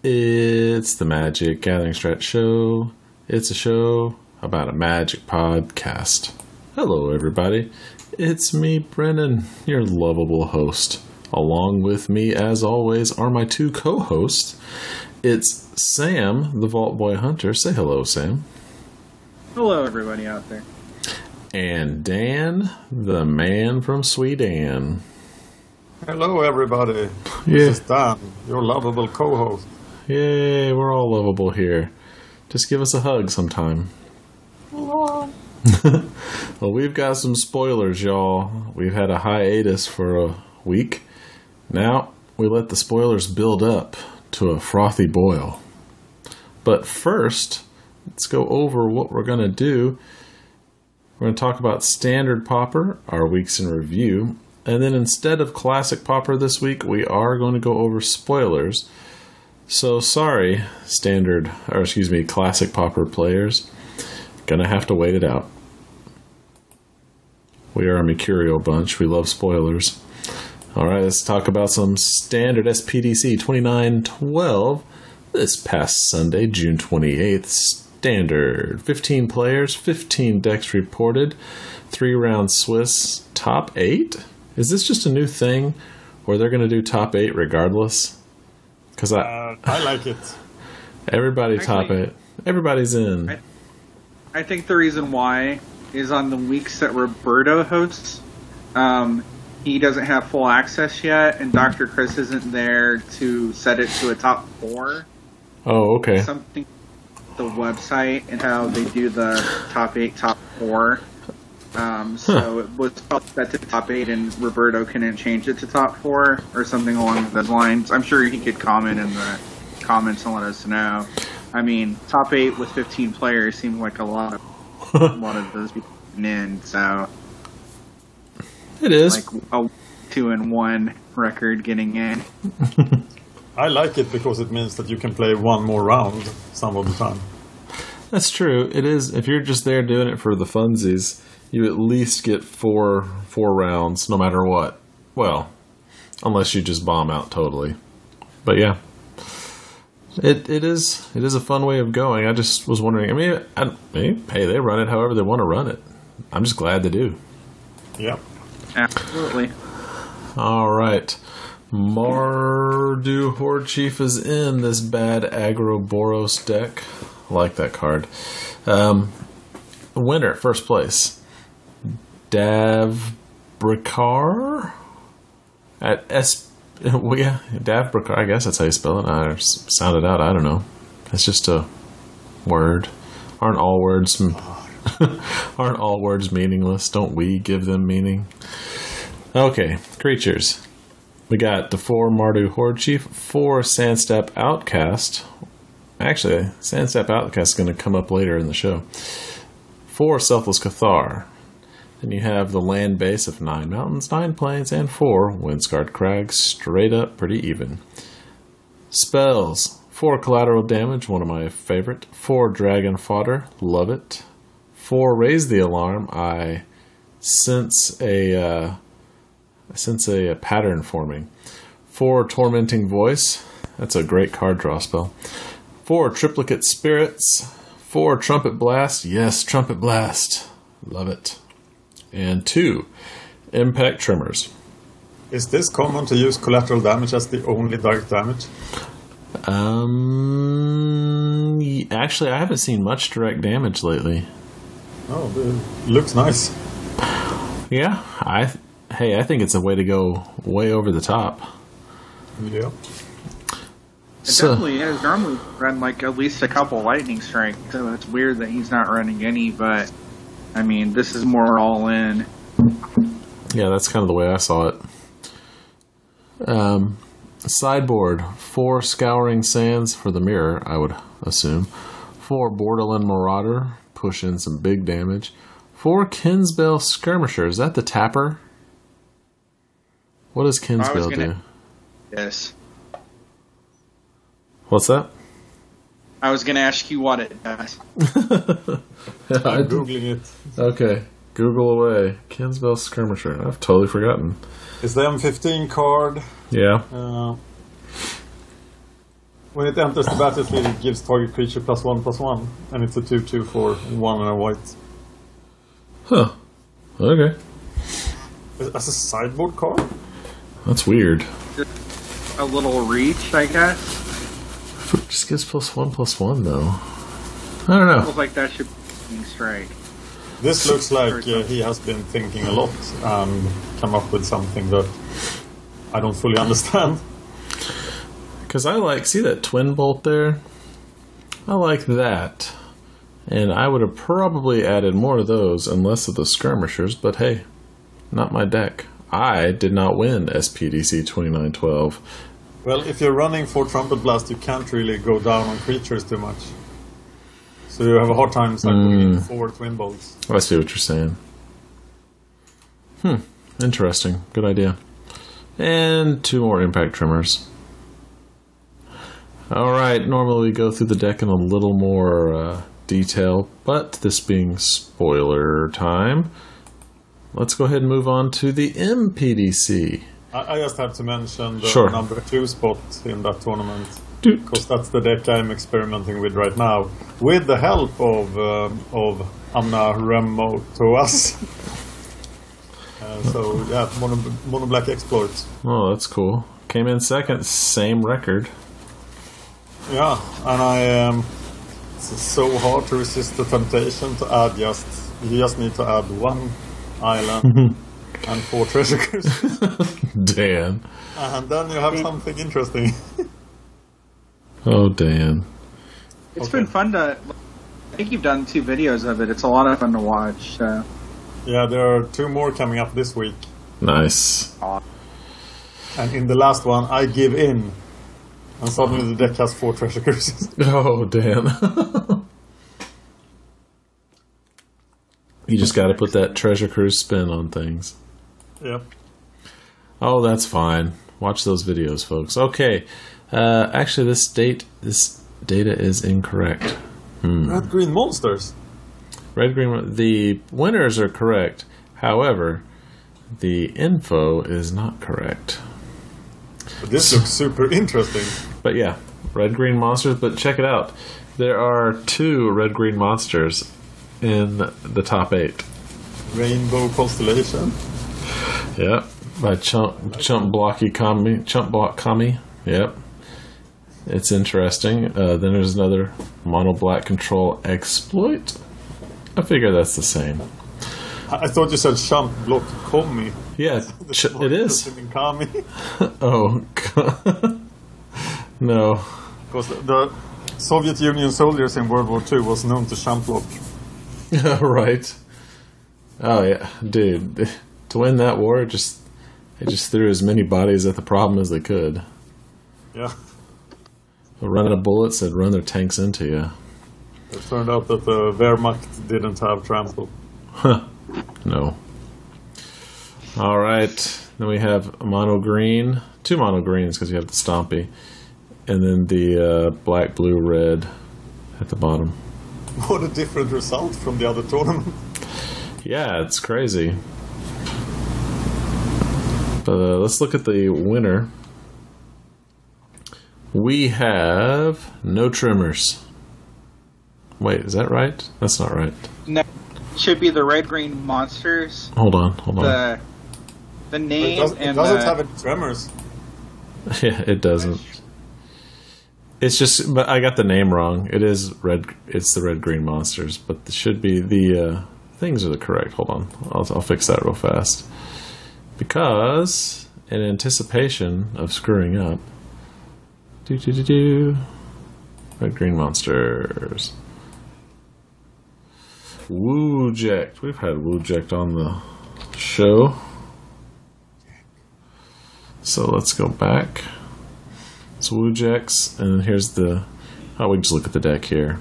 It's the Magic Gathering Strat Show. It's a show about a magic podcast. Hello, everybody. It's me, Brennon, your lovable host. Along with me, as always, are my two co-hosts. It's Sam, the Vault Boy Hunter. Say hello, Sam. Hello, everybody out there. And Dan, the man from Sweden. Hello, everybody. Yeah. This is Dan, your lovable co-host. Yay, we're all lovable here. Just give us a hug sometime. Well, we've got some spoilers, y'all. We've had a hiatus for a week. Now, we let the spoilers build up to a frothy boil. But first, let's go over what we're going to do. We're going to talk about Standard Pauper, our weeks in review. And then instead of Classic Pauper this week, we are going to go over spoilers. So sorry, Classic Pauper players. Gonna have to wait it out. We are a mercurial bunch. We love spoilers. Alright, let's talk about some Standard SPDC 2912 this past Sunday, June 28th. Standard. 15 players, 15 decks reported, 3-round Swiss, top 8? Is this just a new thing where they're going to do top 8 regardless? Because I like it. Everybody top 8. Everybody's in. I think the reason why is on the weeks that Roberto hosts, he doesn't have full access yet, and Dr. Chris isn't there to set it to a top 4. Oh, okay. Something the website and how they do the top 8, top 4. So it was set to top 8, and Roberto couldn't change it to top 4 or something along those lines. I'm sure he could comment in the comments and let us know. I mean, top 8 with 15 players seemed like a lot of those people in. So it is like a 2-1 record getting in. I like it because it means that you can play one more round some of the time. That's true. It is. If you're just there doing it for the funsies, you at least get four rounds, no matter what. Well, unless you just bomb out totally. But yeah, it is a fun way of going. I just was wondering. I mean, hey, they run it however they want to run it. I'm just glad they do. Yep. Absolutely. All right. Mardu Horde Chief is in this bad aggro Boros deck. I like that card. Winner, first place. Dav Brikar at well, yeah, Dav Brikar. I guess that's how you spell it. I sound it out. I don't know. It's just a word. Aren't all words meaningless? Don't we give them meaning? Okay, creatures. We got the 4 Mardu Horde Chief, 4 Sandstep Outcast. Actually, Sandstep Outcast is going to come up later in the show. 4 Selfless Cathar. Then you have the land base of 9 mountains, 9 plains, and 4 Windscarred Crags. Straight up, pretty even. Spells. 4 Collateral Damage, one of my favorite. 4 Dragon Fodder, love it. 4 Raise the Alarm. I sense a pattern forming. 4 Tormenting Voice. That's a great card draw spell. 4 Triplicate Spirits. 4 Trumpet Blast. Yes, Trumpet Blast. Love it. And 2 Impact Tremors. Is this common to use collateral damage as the only direct damage? Actually, I haven't seen much direct damage lately. Oh, it looks nice. Yeah, I think it's a way to go way over the top. Yeah. It definitely is. Normally run like at least a couple lightning strikes, so it's weird that he's not running any, but I mean, this is more all in. Yeah, that's kind of the way I saw it. Sideboard, 4 Scouring Sands for the mirror, I would assume. 4 Borderland Marauder, push in some big damage. 4 Kinsbell Skirmisher, is that the tapper? What does Kinsbell do? Yes. What's that? I was going to ask you what it does. I'm Googling it. Okay. Google away. Kinsbell Skirmisher. I've totally forgotten. It's the M15 card. Yeah. When it enters the battlefield, it gives target creature +1/+1, and it's a 2/2 for 1 and a white. Huh. Okay. As a sideboard card? That's weird. Just a little reach, I guess. Just gives +1/+1 though. I don't know. Feels like that should be strike. This looks like he has been thinking a lot and come up with something that I don't fully understand. Because I see that twin bolt there? I like that. And I would have probably added more of those and less of the skirmishers, but hey, not my deck. I did not win SPDC 2912. Well, if you're running for Trumpet Blast, you can't really go down on creatures too much. So you have a hard time cycling 4 twin bolts. I see what you're saying. Interesting. Good idea. And 2 more impact trimmers. Alright, normally we go through the deck in a little more detail, but this being spoiler time, let's go ahead and move on to the MPDC. I just have to mention the number 2 spot in that tournament, because that's the deck I'm experimenting with right now, with the help of Anna Remmo to us. So yeah, mono black exploits. Oh, that's cool. Came in second, same record. Yeah, and it's so hard to resist the temptation to add you just need to add 1 island and 4 treasure cruisers. Dan. And then you have something interesting. Oh, Dan. It's been fun to... I think you've done 2 videos of it. It's a lot of fun to watch. So. Yeah, there are 2 more coming up this week. Nice. And in the last one, I give in. And suddenly the deck has 4 treasure cruises. Oh, Dan. You just got to put that treasure cruise spin on things. Yep. Oh, that's fine. Watch those videos, folks. Okay. Actually, this data is incorrect. Red Green Monsters. Red Green. The winners are correct. However, the info is not correct. But this looks super interesting. But yeah, Red Green Monsters. But check it out. There are 2 Red Green Monsters in the top 8. Rainbow Constellation. Yep. By Chump Block Kami. Yep. It's interesting. Then there's another Mono Black Control Exploit. I figure that's the same. I thought you said Chump Block Kami. Yeah, it is. Kami. Oh, no. Because the Soviet Union soldiers in World War II was known to Chump Block. Right. Oh, yeah. Dude, to win that war, they just threw as many bodies at the problem as they could. Yeah. A run of bullets that run their tanks into you. It turned out that the Wehrmacht didn't have trample. Huh. No. All right. Then we have mono green. 2 mono greens because you have the Stompy. And then the black, blue, red at the bottom. What a different result from the other tournament. Yeah, it's crazy. But let's look at the winner. We have no trimmers. Wait, is that right? That's not right. No, it should be the Red Green Monsters. Hold on. The name it doesn't have any tremors. Yeah, it doesn't. It's just, but I got the name wrong. It is red. It's the Red Green Monsters, but it should be the things are the correct. Hold on, I'll fix that real fast. Because in anticipation of screwing up, Red Green Monsters. Wujek. We've had Wujek on the show. So let's go back. It's Wujek's, and here's the... Oh, we just look at the deck here.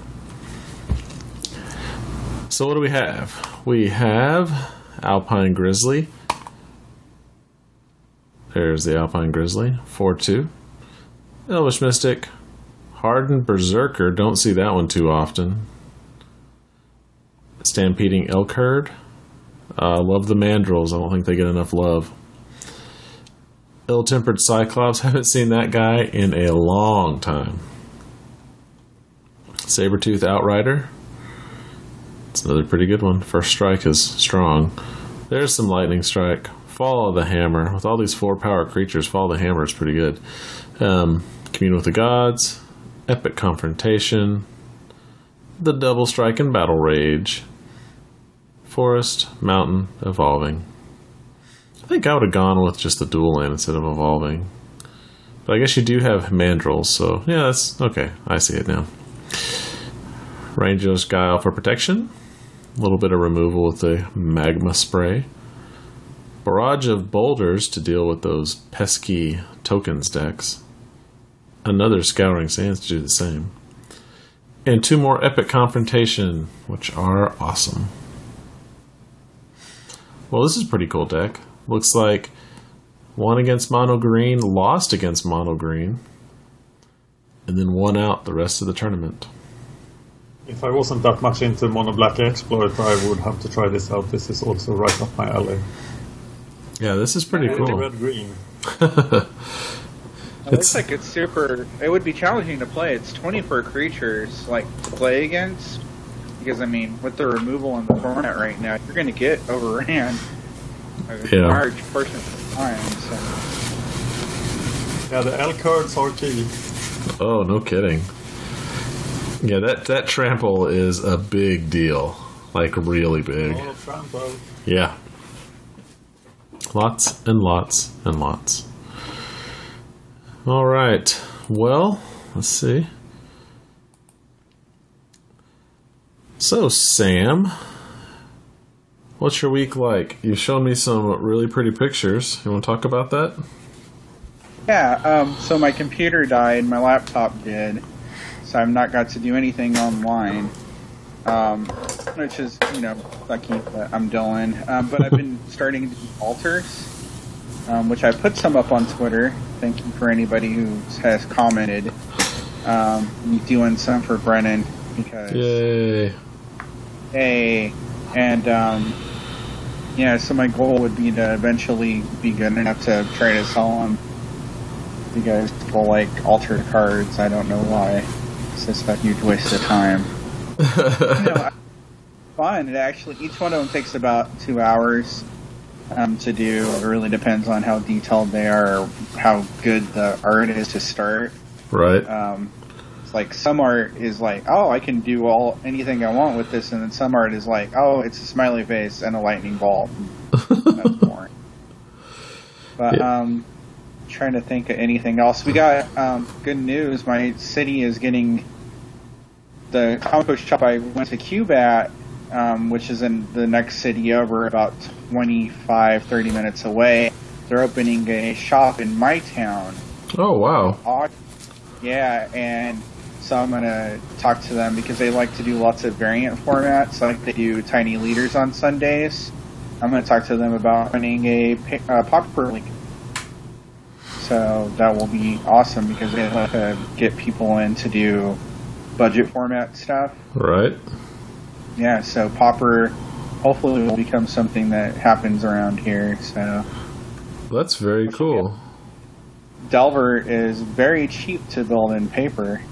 So what do we have? We have Alpine Grizzly. There's the Alpine Grizzly, 4/2. Elvish Mystic. Hardened Berserker, don't see that one too often. Stampeding Elk Herd. Love the Mandrills, I don't think they get enough love. Ill-Tempered Cyclops, haven't seen that guy in a long time. Sabertooth Outrider. It's another pretty good one. First Strike is strong. There's some Lightning Strike. Follow the Hammer. With all these 4-power creatures, Follow the Hammer is pretty good. Commune with the Gods. Epic Confrontation. The Double Strike and Battle Rage. Forest, Mountain, Evolving. I think I would have gone with just the dual land instead of Evolving. But I guess you do have Mandrills, so yeah, that's okay. I see it now. Ranger's Guile for protection. A little bit of removal with the Magma Spray. Barrage of Boulders to deal with those pesky tokens decks. Another Scouring Sands to do the same. And 2 more Epic Confrontation, which are awesome. Well, this is a pretty cool deck. Looks like won against mono green, lost against mono green, and then won out the rest of the tournament. If I wasn't that much into mono black exploit, I would have to try this out. This is also right up my alley. Yeah, this is pretty cool. Red green. It looks like it's super. It would be challenging to play. It's 20 per creatures, like to play against. Because I mean, with the removal in the format right now, you're going to get overran a large portion of the time. So. Yeah, the L cards are key. Oh, no kidding. Yeah, that trample is a big deal. Like, really big. A lot of trample. Yeah. Lots and lots and lots. All right. Well, let's see. So, Sam, what's your week like? You've shown me some really pretty pictures. You want to talk about that? Yeah, so my computer died, my laptop did, so I've not got to do anything online, which is, lucky that I'm doing. But I've been starting to do altars, which I put some up on Twitter. Thank you for anybody who has commented. Doing some for Brennon, because... Yay! Hey, and so my goal would be to eventually be good enough to try to sell them. You guys people like altered cards. I don't know why. It's just a huge waste of time. Fun. It actually, each one of them takes about 2 hours to do. It really depends on how detailed they are, or how good the art is to start. Right. It's like some art is like, oh, I can do anything I want with this, and then some art is like, oh, it's a smiley face and a lightning bolt. That's boring. But trying to think of anything else. We got good news. My city is getting the comic book shop I went to Cube at, which is in the next city over, about 25-30 minutes away. They're opening a shop in my town. Oh, wow. Yeah, and so I'm going to talk to them because they like to do lots of variant formats, like they do Tiny Leaders on Sundays. I'm going to talk to them about running a Pauper League. So that will be awesome because they like to get people in to do budget format stuff. Right. Yeah, so Pauper hopefully will become something that happens around here. So that's very cool. Delver is very cheap to build in paper.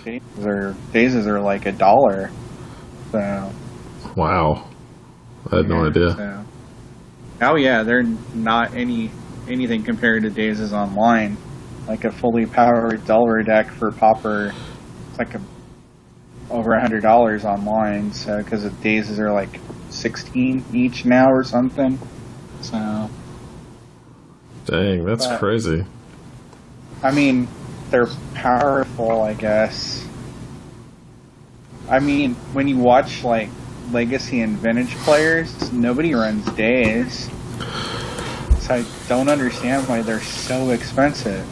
Daisies are like $1. So. Wow. I had no idea. So. Oh yeah, they're not anything compared to Daisies online. Like a fully powered Delver deck for Pauper, it's like over $100 online. So because the Daisies are like 16 each now or something. So. Dang, that's crazy. I mean, they're powerful, I guess. I mean, when you watch, like, Legacy and Vintage players, nobody runs Days. So I don't understand why they're so expensive.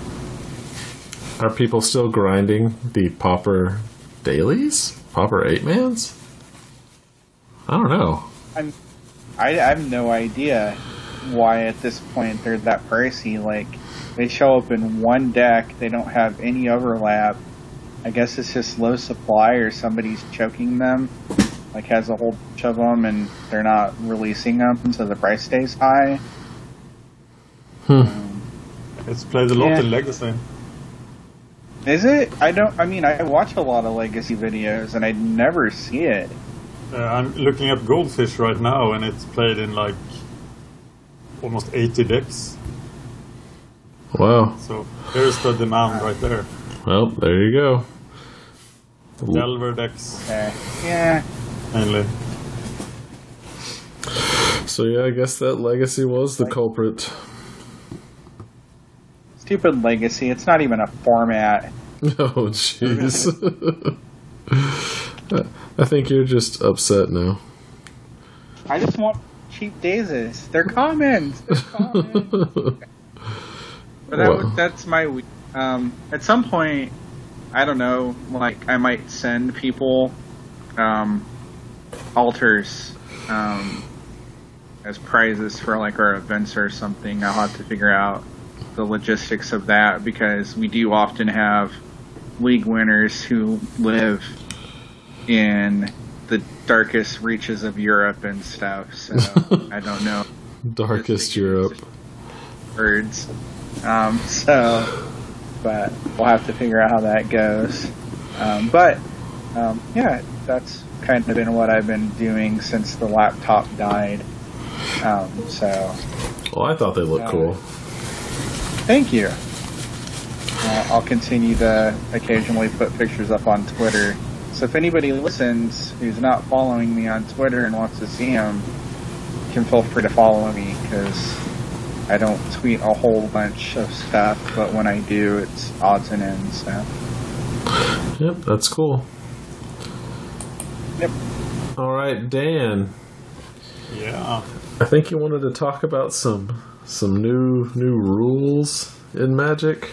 Are people still grinding the Pauper dailies? Pauper 8-mans? I don't know. I have no idea why at this point they're that pricey. Like, they show up in one deck, they don't have any overlap. I guess it's just low supply or somebody's choking them, like has a whole bunch of them and they're not releasing them so the price stays high. It's played a lot in Legacy. Is it? I watch a lot of Legacy videos, and I never see it. I'm looking at Goldfish right now, and it's played in like almost 80 decks. Wow. So there's the demand right there. Well, there you go. Delver decks. Okay. Yeah. Mainly. So yeah, I guess that Legacy was the culprit. Stupid Legacy. It's not even a format. Oh, jeez. I think you're just upset now. I just want cheap daisies. They're commons. But that's my... at some point, I don't know, like, I might send people altars as prizes for, like, our events or something. I'll have to figure out the logistics of that, because we do often have league winners who live in the darkest reaches of Europe and stuff, so I don't know. Darkest Europe. Birds. But we'll have to figure out how that goes. Yeah, that's kind of been what I've been doing since the laptop died. Well, I thought they looked cool. Thank you. I'll continue to occasionally put pictures up on Twitter. So if anybody listens who's not following me on Twitter and wants to see them, can feel free to follow me, because I don't tweet a whole bunch of stuff, but when I do, it's odds and ends. So. Yep, that's cool. Yep. All right, Dan. Yeah. I think you wanted to talk about some new rules in Magic.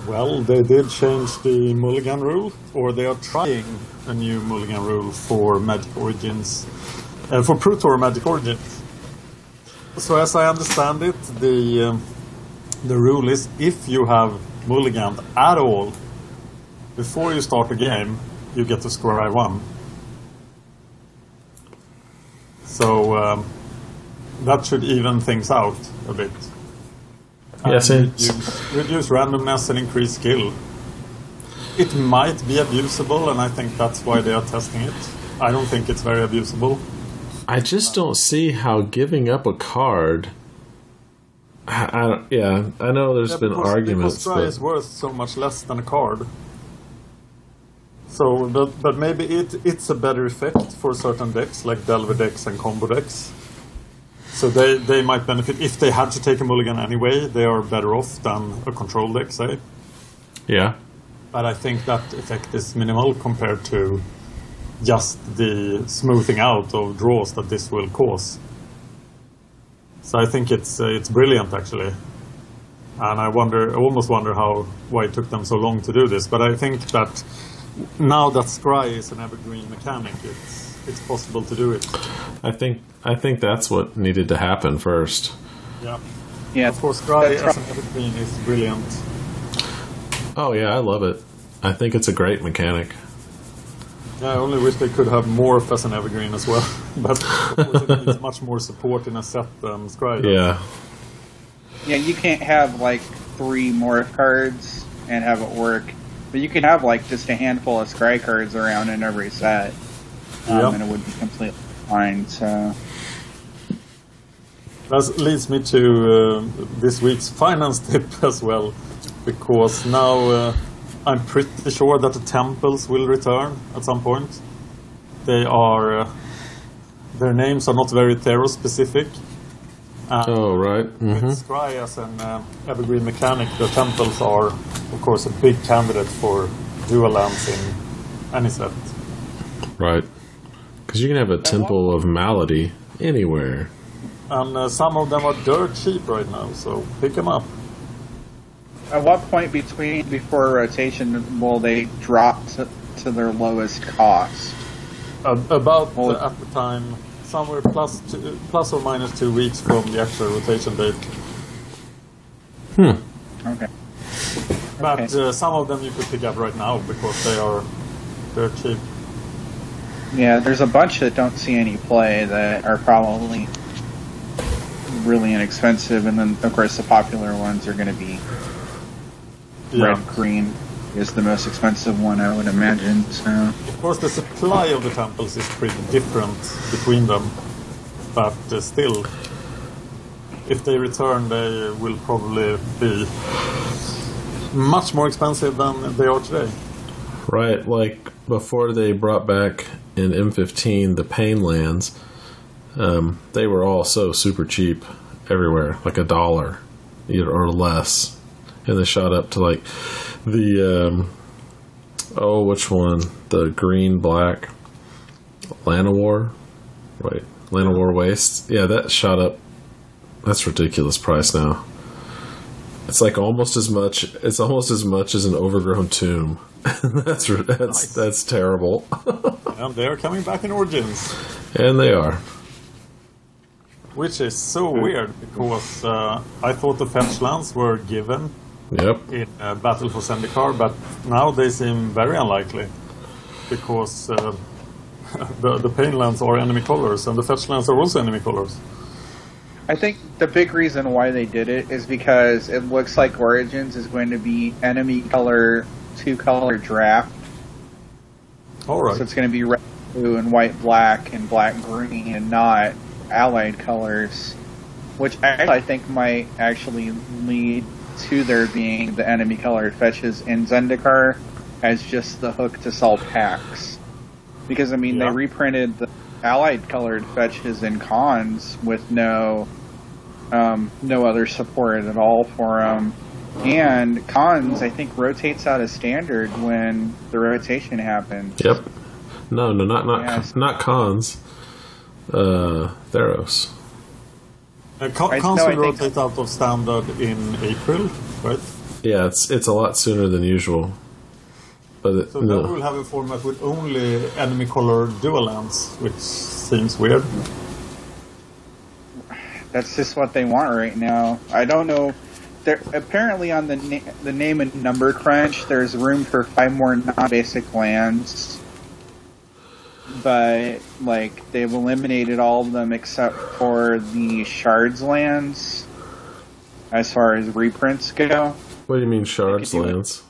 Well, they did change the mulligan rule, or they are trying a new mulligan rule for Magic Origins, for Pro Tour Magic Origins. So as I understand it, the rule is if you have mulliganed at all before you start the game, you get to scry 1. So that should even things out a bit. Yes, reduce randomness and increase skill. It might be abusable, and I think that's why they are testing it. I don't think it's very abusable. I just don't see how giving up a card. I know there's been arguments, because scry is worth so much less than a card. So, but maybe it's a better effect for certain decks, like Delver decks and combo decks. So they might benefit. If they had to take a mulligan anyway, they are better off than a control deck, say. Yeah. But I think that effect is minimal compared to just the smoothing out of draws that this will cause. So I think it's brilliant, actually. And I almost wonder why it took them so long to do this. But I think that now that scry is an evergreen mechanic, it's possible to do it. I think that's what needed to happen first. Yeah. Yeah. Of course, scry as an evergreen is brilliant. Oh yeah, I love it. I think it's a great mechanic. Yeah, I only wish they could have Morph as an evergreen as well. But of course it needs much more support in a set than scry does. Yeah. Yeah, you can't have like 3 Morph cards and have it work. But you can have like just a handful of scry cards around in every set. And it would be completely fine. So that leads me to this week's finance tip as well, because now I'm pretty sure that the temples will return at some point. They are their names are not very Theros specific. Oh right. Mm-hmm. With scry as an evergreen mechanic, the temples are of course a big candidate for dual lands in any set. Right. Because you can have a Temple of Malady anywhere. And some of them are dirt cheap right now, so pick them up. at what point before rotation will they drop to their lowest cost? At the time, somewhere plus or minus 2 weeks from the actual rotation date. Okay. But some of them you could pick up right now because they're cheap. Yeah, there's a bunch that don't see any play that are probably really inexpensive, and then of course the popular ones are going to be red, green. is the most expensive one, I would imagine. So, of course, the supply of the temples is pretty different between them, but still, if they return, they will probably be much more expensive than they are today. Right, like before they brought back in M15 the Pain Lands, they were all so super cheap everywhere, like $1 or less, and they shot up to like the which one? The green black Llanowar, right? Llanowar Waste. Yeah, that shot up. That's ridiculous price now. It's like almost as much. It's almost as much as an overgrown tomb. That's nice. That's terrible. And they're coming back in Origins. And they are. Which is so weird because I thought the fetch lands were given. Yep. In Battle for Zendikar, but now they seem very unlikely because the Pain lands are enemy colors and the fetch lands are also enemy colors. I think the big reason why they did it is because it looks like Origins is going to be enemy color, 2-color draft. All right. So it's going to be red, blue, and white, black, and black, green, and not allied colors, which I think might actually lead to there being the enemy colored fetches in Zendikar as just the hook to sell packs. Because, I mean, they reprinted the allied colored fetches in cons with no other support at all for them. And cons, I think, rotates out of standard when the rotation happens. Yep. No, not cons. Theros. Cons will rotate out of standard in April, right? Yeah, it's a lot sooner than usual. But so then we'll have a format with only enemy color dual lands, which seems weird. That's just what they want right now. I don't know. There apparently on the name and number crunch, there's room for 5 more non-basic lands. But, like, they've eliminated all of them except for the Shards lands, as far as reprints go. What do you mean, Shards lands?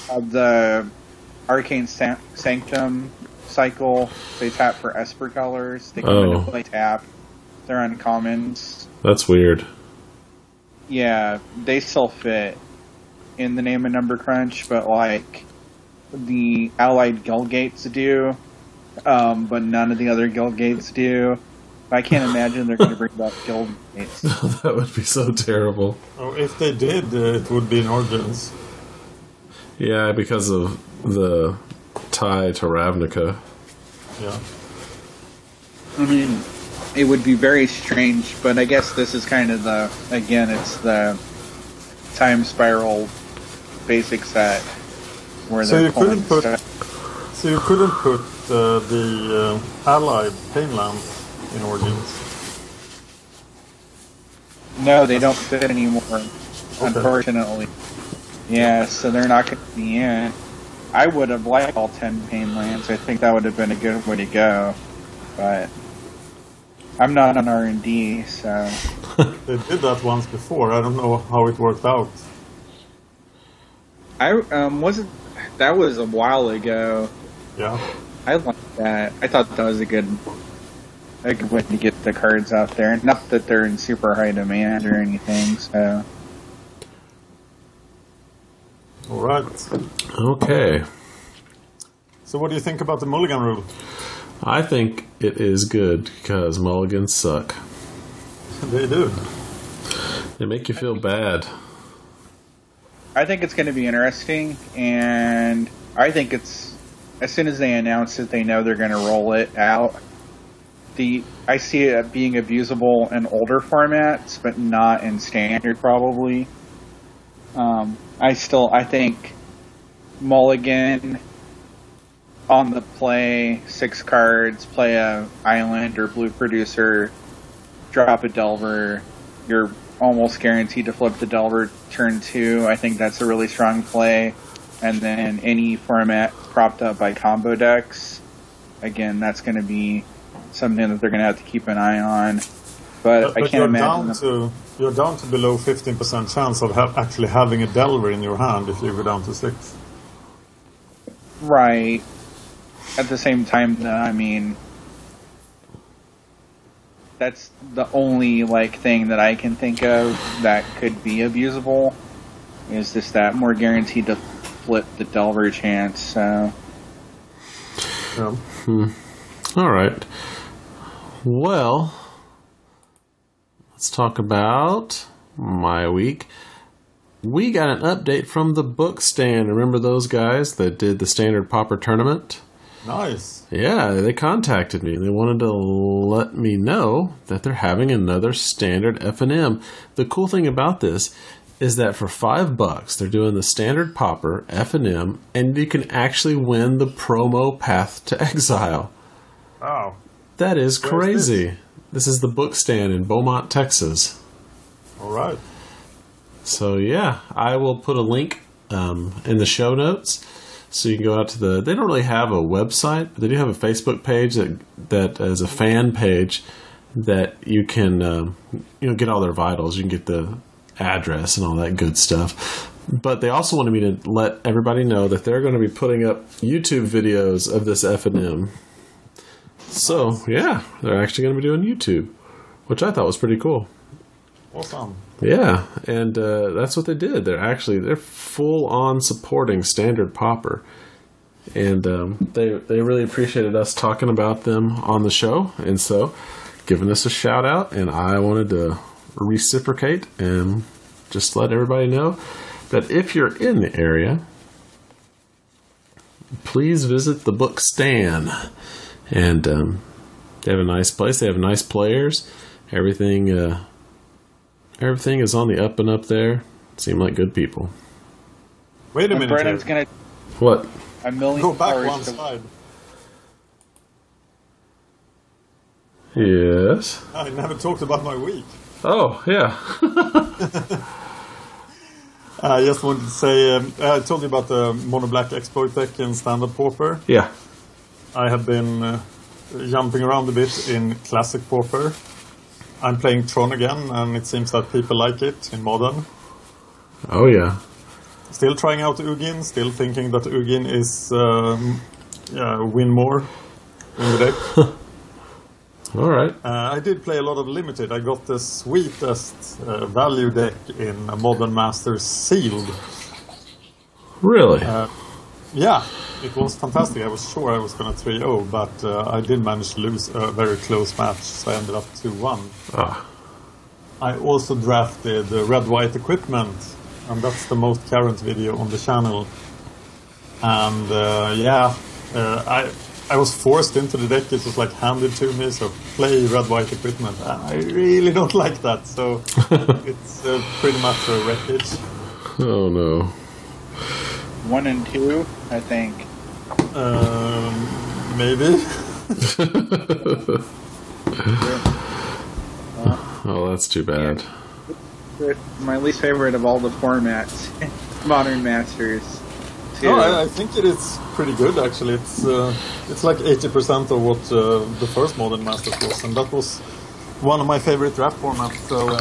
The Arcane Sanctum cycle, they tap for Esper colors. They come into play tap. They're uncommons. That's weird. Yeah, they still fit in the name and number crunch, but, like, the allied guild gates do. But none of the other guild gates do. I can't imagine they're going to bring back guild gates. That would be so terrible. Oh, if they did, it would be in Origins. Yeah, because of the tie to Ravnica. Yeah. I mean, it would be very strange, but I guess this is kind of it's the time spiral basic set where they're pulling stuff. So you couldn't put the allied Painland in Origins? No, they don't fit anymore, unfortunately. Yeah, so they're not going to be in. I would have liked all 10 Painlands. I think that would have been a good way to go. But I'm not on R&D, so... They did that once before. I don't know how it worked out. That was a while ago. Yeah. I liked that. I thought that was a good way to get the cards out there. Not that they're in super high demand or anything, so... Alright. Okay. So what do you think about the mulligan rule? I think it is good because mulligans suck. They do. They make you feel bad. I think it's going to be interesting, and I think it's, as soon as they announce it, they know they're going to roll it out. I see it being abusable in older formats, but not in standard, probably. I think mulligan on the play, 6 cards, play a island or blue producer, drop a delver, you're almost guaranteed to flip the delver turn 2. I think that's a really strong play. And then any format propped up by combo decks, again, that's going to be something that they're going to have to keep an eye on. But I can't imagine... You're down to below 15% chance of actually having a delver in your hand if you go down to 6. Right. At the same time, though, I mean, that's the only thing that I can think of that could be abusable. Is just that more guaranteed to flip the Delver chance. So. Yeah. All right. Well, let's talk about my week. We got an update from the book stand. Remember those guys that did the standard Pauper tournament? Nice. Yeah, they contacted me. They wanted to let me know that they're having another standard F&M. The cool thing about this is that for $5, they're doing the standard Pauper F&M, and you can actually win the promo Path to Exile. Wow. That is crazy. This is the book stand in Beaumont, Texas. All right. So, yeah, I will put a link in the show notes. So you can go out to they don't really have a website, but they do have a Facebook page that is a fan page that you can, get all their vitals. You can get the address and all that good stuff. But they also wanted me to let everybody know that they're going to be putting up YouTube videos of this F&M. So, yeah, they're actually going to be doing YouTube, which I thought was pretty cool. Awesome. Yeah, and that's what they did. They're full on supporting standard Pauper, and they really appreciated us talking about them on the show, and so giving us a shout out. And I wanted to reciprocate and just let everybody know that if you're in the area, please visit the book stand. And they have a nice place. They have nice players. Everything is on the up and up there. Seem like good people. Wait a minute. Brennon's gonna what? A million go back hours one to... slide. Yes. I never talked about my week. Oh yeah. I just wanted to say I told you about the Mono Black Exploit deck in Standard Pauper. Yeah. I have been jumping around a bit in Classic Pauper. I'm playing Tron again, and it seems that people like it in Modern. Oh, yeah. Still trying out Ugin, still thinking that Ugin is win more in the deck. All right. I did play a lot of Limited. I got the sweetest value deck in Modern Masters Sealed. Really? Yeah, it was fantastic. I was sure I was going to 3-0, but I did manage to lose a very close match, so I ended up 2-1. Ah. I also drafted red-white equipment, and that's the most current video on the channel. And I was forced into the deck. It was handed to me, so play red-white equipment. I really don't like that, so it's pretty much a wreckage. Oh no. 1 and 2, I think. Maybe. Oh, that's too bad. My least favorite of all the formats, Modern Masters. Too. No, I think it is pretty good actually. It's like 80% of what the first Modern Masters was, and that was one of my favorite draft formats. So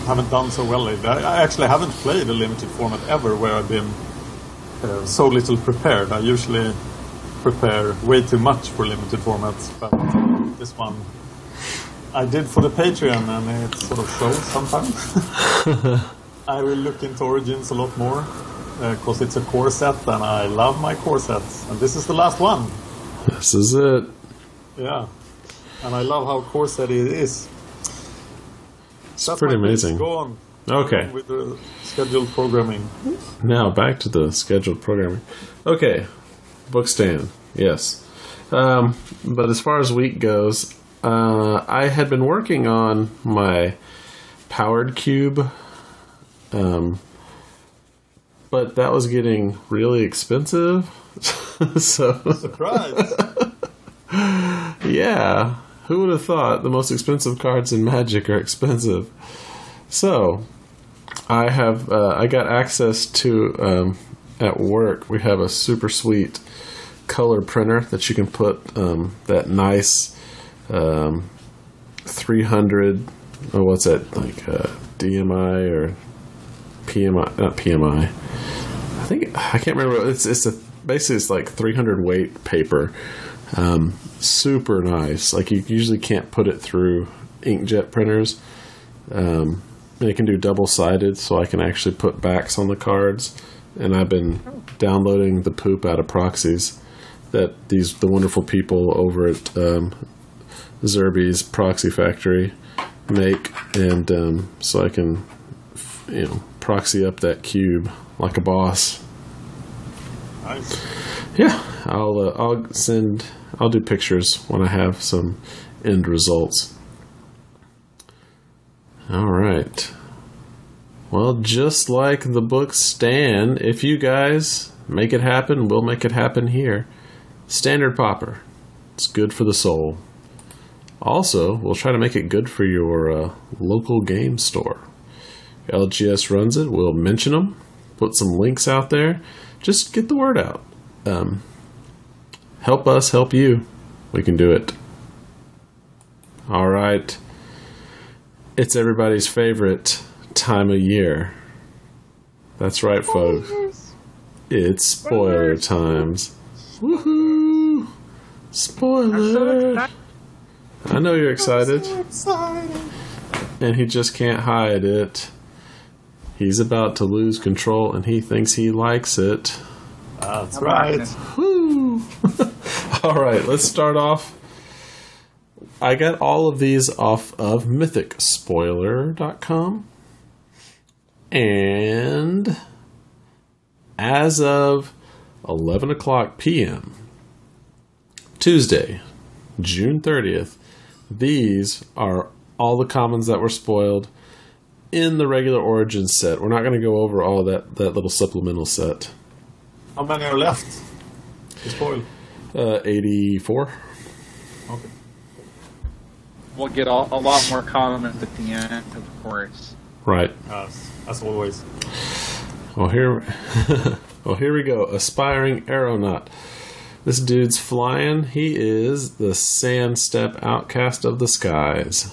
haven't done so well lately. I actually haven't played a limited format ever where I've been so little prepared. I usually prepare way too much for limited formats, but this one I did for the Patreon, and it sort of shows sometimes. I will look into Origins a lot more because it's a core set, and I love my core sets. And this is the last one. This is it. Yeah, and I love how core set it is. It's pretty amazing. Go on. Okay. With the scheduled programming. Now back to the scheduled programming. Okay, book stand. Yes, but as far as week goes, I had been working on my powered cube, but that was getting really expensive. So surprise! Yeah, who would have thought the most expensive cards in Magic are expensive? So I have I got access to at work. We have a super sweet color printer that you can put that nice 300. Oh, what's that, DMI or PMI? Not PMI. think I can't remember. Basically it's like 300 weight paper. Super nice. Like you usually can't put it through inkjet printers. And it can do double-sided, so I can actually put backs on the cards. And I've been downloading the poop out of proxies that the wonderful people over at Zerby's Proxy Factory make, and so I can proxy up that cube like a boss. Nice. Yeah, I'll do pictures when I have some end results. All right. Well, just like the books stand, if you guys make it happen, we'll make it happen here. Standard Pauper. It's good for the soul. Also, we'll try to make it good for your local game store. LGS runs it. We'll mention them, put some links out there. Just get the word out. Help us, help you. We can do it. All right. It's everybody's favorite time of year. That's right, folks. It's spoiler times. Woohoo! Spoiler! I know you're excited. I'm so excited. And he just can't hide it. He's about to lose control and he thinks he likes it. That's right. Woo! Alright, let's start off. I got all of these off of MythicSpoiler.com. And as of 11 o'clock p.m., Tuesday, June 30th, these are all the commons that were spoiled in the regular Origins set. We're not going to go over all of that little supplemental set. How many are left to spoil? 84. Okay. We'll get a lot more comments at the end, of course. Right. As always. Well, here we go. Aspiring Aeronaut. This dude's flying. He is the Sandstep Outcast of the Skies.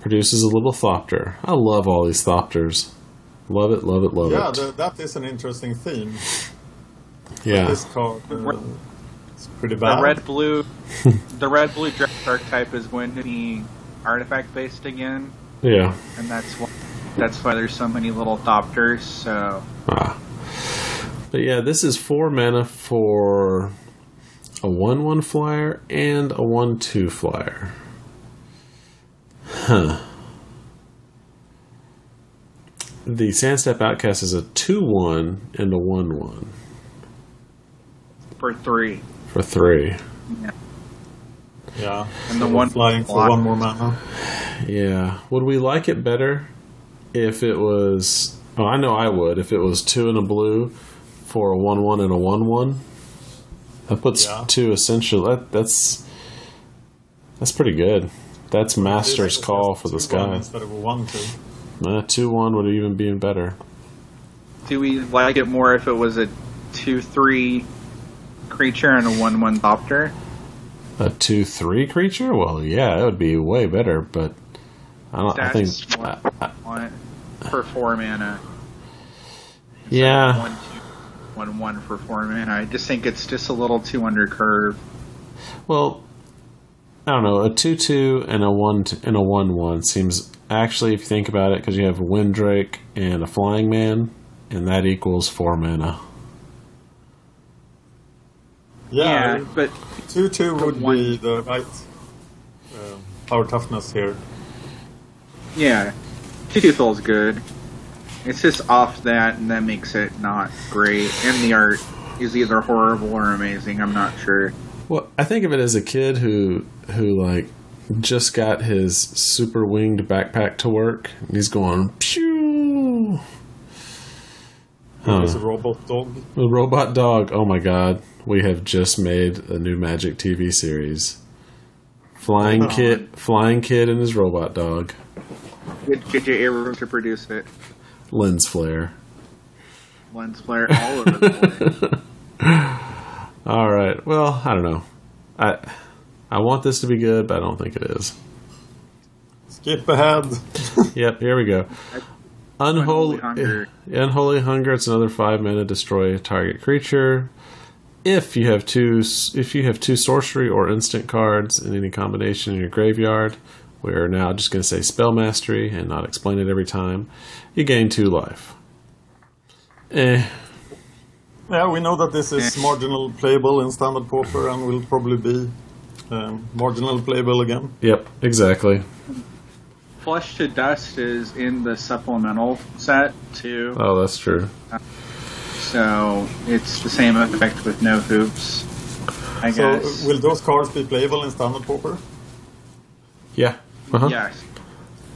Produces a little Thopter. I love all these Thopters. Love it, love it, love it. Yeah, that is an interesting theme. Yeah. This card is pretty bad. The red blue draft archetype is going to be artifact based again. Yeah. And that's why there's so many little Thopters. So. But yeah, this is 4 mana for a 1/1 flyer and a 1/2 flyer. Huh. The Sandstep Outcast is a 2/1 and a 1/1. For 3. For 3. Yeah. And the one flying for 1 more mana. Yeah. Would we like it better if it was... Oh, I know I would. If it was 2 and a blue for a 1/1 and a 1/1. That puts 2 essential. That's pretty good. That's Master's Call for the Sky. Instead of a 1/2. 2/1 would even be better. Do we like it more if it was a 2/3 creature and a 1/1 Thopter? A 2/3 creature? Well, yeah, that would be way better. But I think for 4 mana. Yeah. 1/1 for 4 mana. I just think it's just a little too under curve. Well, I don't know. A 2/2 and a 1/1 seems, actually, if you think about it, because you have Windrake and a Flying Man, and that equals 4 mana. Yeah, but 2/2 would be the right power toughness here. Yeah, 2/2 feels good. It's just off that, and that makes it not great. And the art is either horrible or amazing. I'm not sure. Well, I think of it as a kid who like just got his super winged backpack to work, and he's going pew. There's a robot dog. A robot dog. Oh my God! We have just made a new Magic TV series. Flying kid and his robot dog. Get your Abrams to produce it. Lens flare. All over the place. All right. Well, I don't know. I want this to be good, but I don't think it is. Skip ahead. Yep. Here we go. Unholy Hunger. Unholy Hunger. It's another 5 mana. Destroy a target creature. If you have two sorcery or instant cards in any combination in your graveyard, we're now just going to say Spell Mastery and not explain it every time. You gain 2 life. Yeah, we know that this is marginal playable in Standard Pauper and will probably be marginal playable again. Yep, exactly. Flush to Dust is in the supplemental set too. Oh, that's true. So it's the same effect with no hoops, I guess. So will those cards be playable in Standard Pauper? Yeah. Uh-huh. Yes.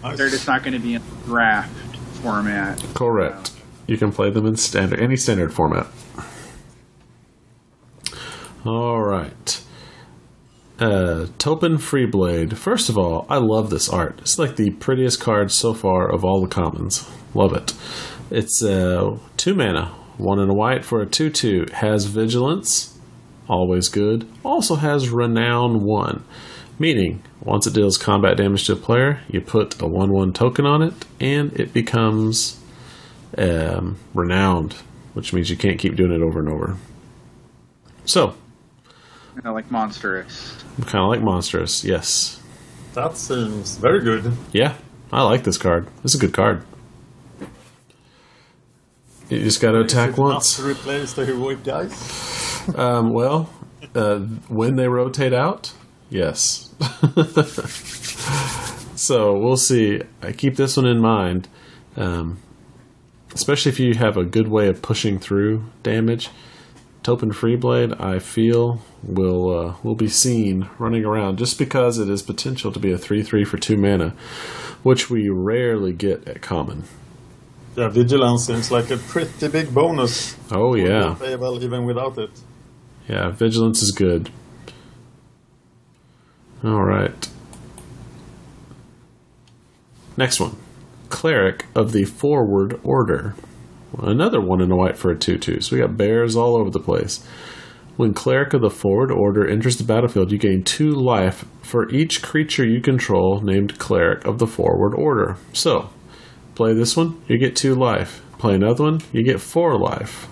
Nice. They're just not going to be in draft format. Correct. You can play them in any standard format. All right. Topin Freeblade. First of all, I love this art. It's like the prettiest card so far of all the commons. Love it. It's 2 mana, 1 and a white for a 2/2. Has Vigilance, always good. Also has Renown 1, meaning once it deals combat damage to a player, you put a 1/1 token on it, and it becomes renowned, which means you can't keep doing it over and over. So, Kind of like Monstrous. kind of like Monstrous, yes. That seems very good. Yeah, I like this card. It's a good card. You just got to attack once. To replace the heroic guys? When they rotate out, yes. So we'll see. I keep this one in mind, especially if you have a good way of pushing through damage. Topin Freeblade, I feel, will be seen running around just because it has potential to be a 3/3 for 2 mana, which we rarely get at common. Yeah, Vigilance seems like a pretty big bonus. Oh, yeah. Playable even without it. Yeah, Vigilance is good. All right. Next one. Cleric of the Forward Order. Another 1 and a white for a 2/2. So we got bears all over the place. When Cleric of the Forward Order enters the battlefield, you gain 2 life for each creature you control named Cleric of the Forward Order. So, play this one, you get 2 life. Play another one, you get 4 life.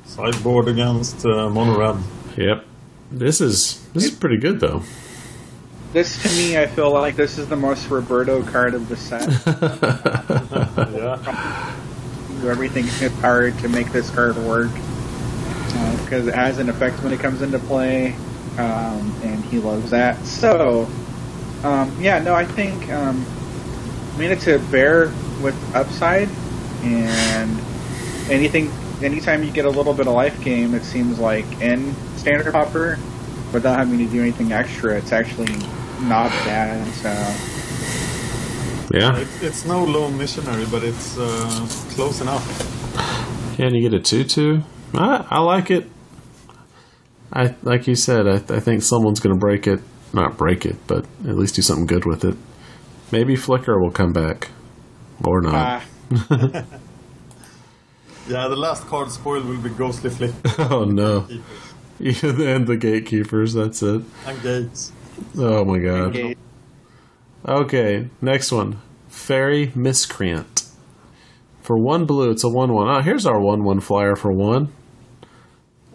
Sideboard against mono red. Yep. This is pretty good though. This, to me, I feel like this is the most Roberto card of the set. Yeah. Do everything in his power to make this card work. Because it has an effect when it comes into play, and he loves that. So, I think, it's a bear with upside, and anytime you get a little bit of life gain, it seems like in Standard Pauper, without having to do anything extra, it's actually not bad. So, yeah, it's no lone missionary, but it's close enough. Yeah, and you get a 2/2. I like it. Like you said, I think someone's going to break it. Not break it, but at least do something good with it. Maybe Flicker will come back. Or not. Yeah, the last card spoiled will be Ghostly Flicker. Oh, no. And the Gatekeepers, that's it. And Gates. Oh, my God. Okay, next one. Ferry Miscreant. For 1 blue, it's a 1/1. Oh, here's our 1/1 flyer for 1.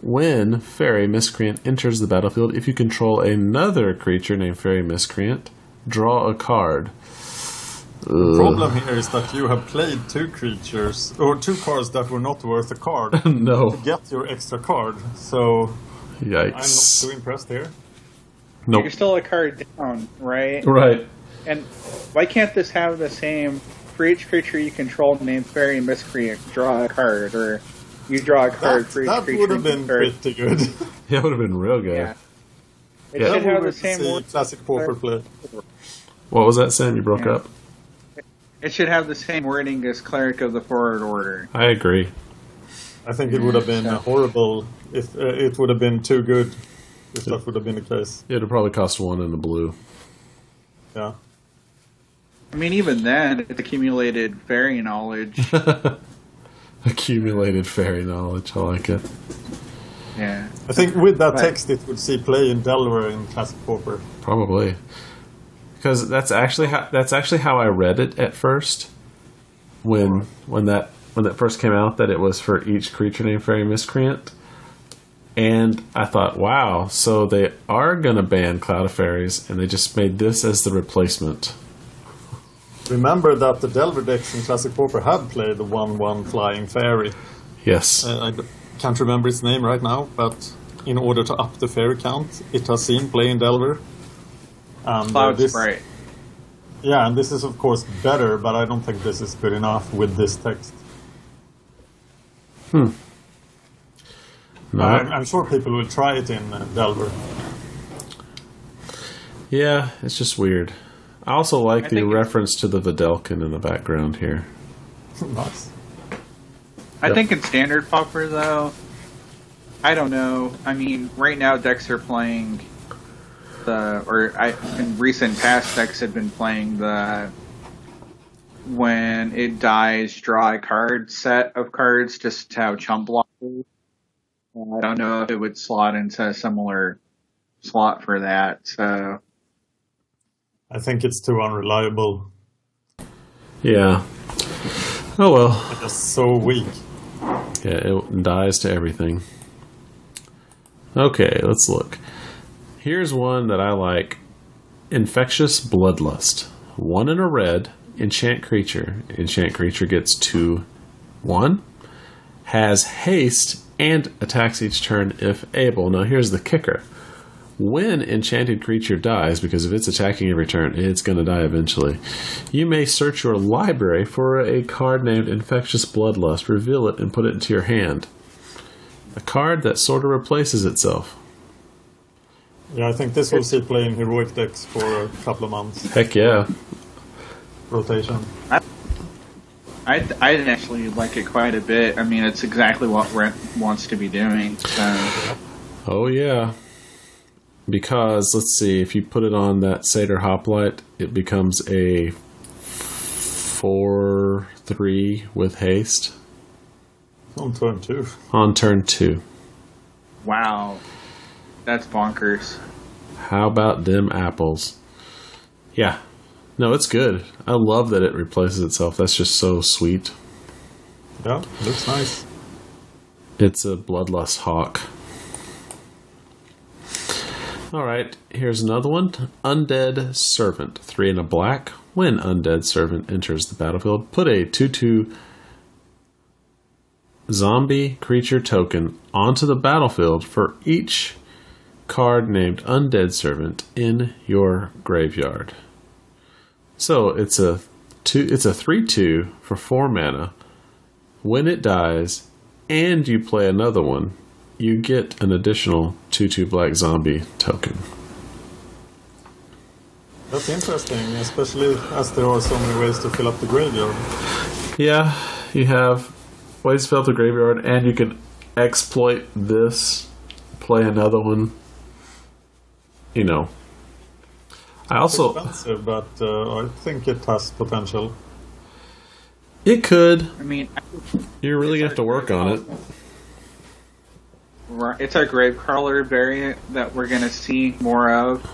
When Ferry Miscreant enters the battlefield, if you control another creature named Ferry Miscreant, draw a card. The problem here is that you have played 2 creatures, or 2 cards that were not worth a card. No. To get your extra card, so... Yikes. I'm not too impressed here. Nope. You're still a card down, right? Right. And why can't this have the same, for each creature you control named Ferry Miscreant, draw a card, or you draw a card for each creature? That would have been pretty good. Yeah, it would have been real good. Yeah. It should have the same classic Pauper play. What was that, Sam? You broke up? It should have the same wording as Cleric of the Forward Order. I agree. I think it would have been horrible if it would have been too good if that would have been the case. It would probably cost 1 in the blue. Yeah. I mean, even then, it's accumulated fairy knowledge. Accumulated fairy knowledge. I like it. Yeah. I think with that text, it would see play in Delaware in Classic Pauper. Probably. Because that's actually how I read it at first. when that first came out that it was for each creature named Ferry Miscreant. And I thought, wow, so they are going to ban Cloud of Fairies, and they just made this as the replacement. Remember that the Delver decks in Classic Pauper have played the 1/1 Flying Fairy. Yes. I can't remember its name right now, but in order to up the fairy count, it has seen play in Delver. And, Cloud Sprite. Yeah, and this is of course better, but I don't think this is good enough with this text. No. I'm sure people will try it in Delver. Yeah, it's just weird. I also like the reference to the Videlkin in the background here. Nice. I think in Standard Pauper, though, I don't know. I mean, right now decks are playing in recent past decks have been playing the when it dies, draw a card set of cards just to have chump blockers. I don't know if it would slot into a similar slot for that. So I think it's too unreliable. Yeah. Oh well. It's just so weak. Yeah, it dies to everything. Okay, let's look. Here's one that I like. Infectious Bloodlust. 1 in a red, enchant creature. Enchant creature gets 2/1. Has haste and attacks each turn if able. Now here's the kicker. When enchanted creature dies, because if it's attacking every turn, it's going to die eventually, you may search your library for a card named Infectious Bloodlust, reveal it, and put it into your hand. A card that sort of replaces itself. Yeah, I think this will see play in heroic decks for a couple of months. Heck yeah. Rotation. I actually like it quite a bit. I mean, it's exactly what Brent wants to be doing. So. Oh yeah. Because, let's see, if you put it on that Satyr Hoplite, it becomes a 4/3 with haste. On turn 2. On turn 2. Wow. That's bonkers. How about them apples? Yeah. No, it's good. I love that it replaces itself. That's just so sweet. Yeah, looks nice. It's a Bloodlust Hawk. Alright, here's another one. Undead Servant. 3 and a black. When Undead Servant enters the battlefield, put a 2/2 zombie creature token onto the battlefield for each card named Undead Servant in your graveyard. So it's a 3/2 for 4 mana. When it dies and you play another one, you get an additional 2/2 black zombie token. That's interesting, especially as there are so many ways to fill up the graveyard. Yeah, you have ways to fill up the graveyard, and you can exploit this, play another one. You know. I also... It's expensive, but I think it has potential. It could. I mean... You're really going to have to work on it. It's a Gravecrawler variant that we're going to see more of.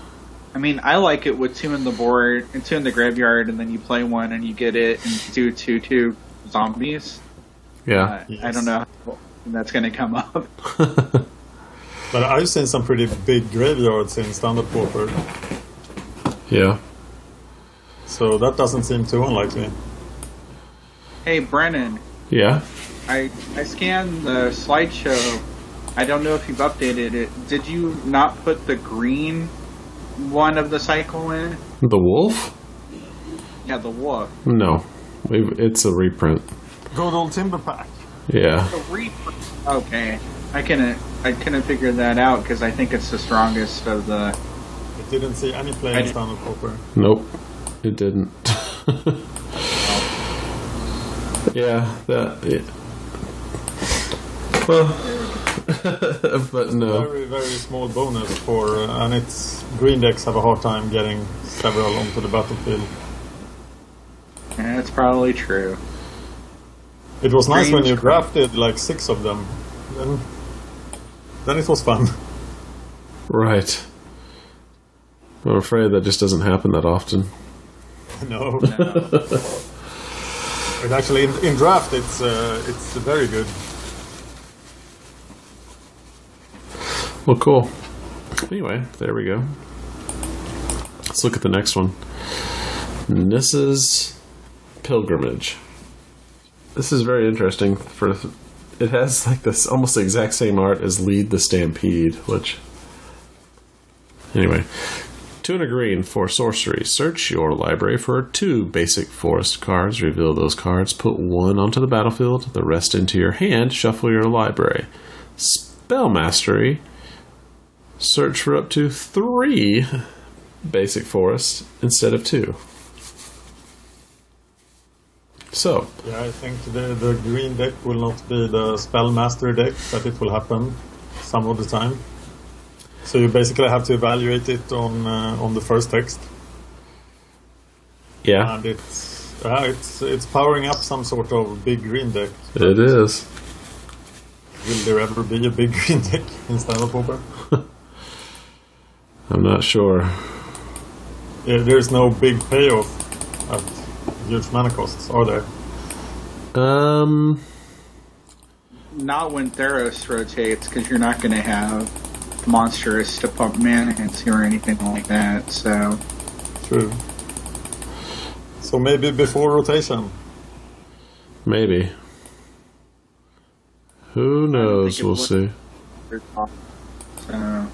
I mean, I like it with 2 in the board and 2 in the graveyard, and then you play one and you get it and do 2/2 zombies. Yeah. Yes. I don't know how that's going to come up. But I've seen some pretty big graveyards in Standard Pauper. Yeah. So that doesn't seem too unlikely. Hey, Brennan. Yeah? I scanned the slideshow. I don't know if you've updated it. Did you not put the green one of the cycle in? The wolf? Yeah, the wolf. No. It's a reprint. Good old Timber Pack. Yeah. The reprint. Okay. I couldn't figure that out because I think it's the strongest of the... It didn't see any play in Standard Pauper. Nope. It didn't. Yeah, well, but no. Very, very small bonus for, and its green decks have a hard time getting several onto the battlefield. Yeah, that's probably true. It was nice when you drafted like 6 of them. Then it was fun. Right. I'm afraid that just doesn't happen that often. No. But actually, in draft, it's very good. Well, cool. Anyway, there we go. Let's look at the next one. Nissa's Pilgrimage. This is very interesting. It has like this almost the exact same art as Lead the Stampede, which... Anyway. 2 and a green for sorcery. Search your library for 2 basic forest cards. Reveal those cards. Put 1 onto the battlefield. The rest into your hand. Shuffle your library. Spell Mastery. Search for up to 3 basic forests instead of 2. So. Yeah, I think the green deck will not be the Spell Mastery deck, but it will happen some of the time. So you basically have to evaluate it on the first text. Yeah. And it's powering up some sort of big green deck. It is. Will there ever be a big green deck instead of Pauper? I'm not sure. Yeah, there's no big payoff at huge mana costs, are there? Not when Theros rotates, because you're not going to have monsters to pump mana into or anything like that, so... True. So maybe before rotation? Maybe. Who knows? We'll see. So...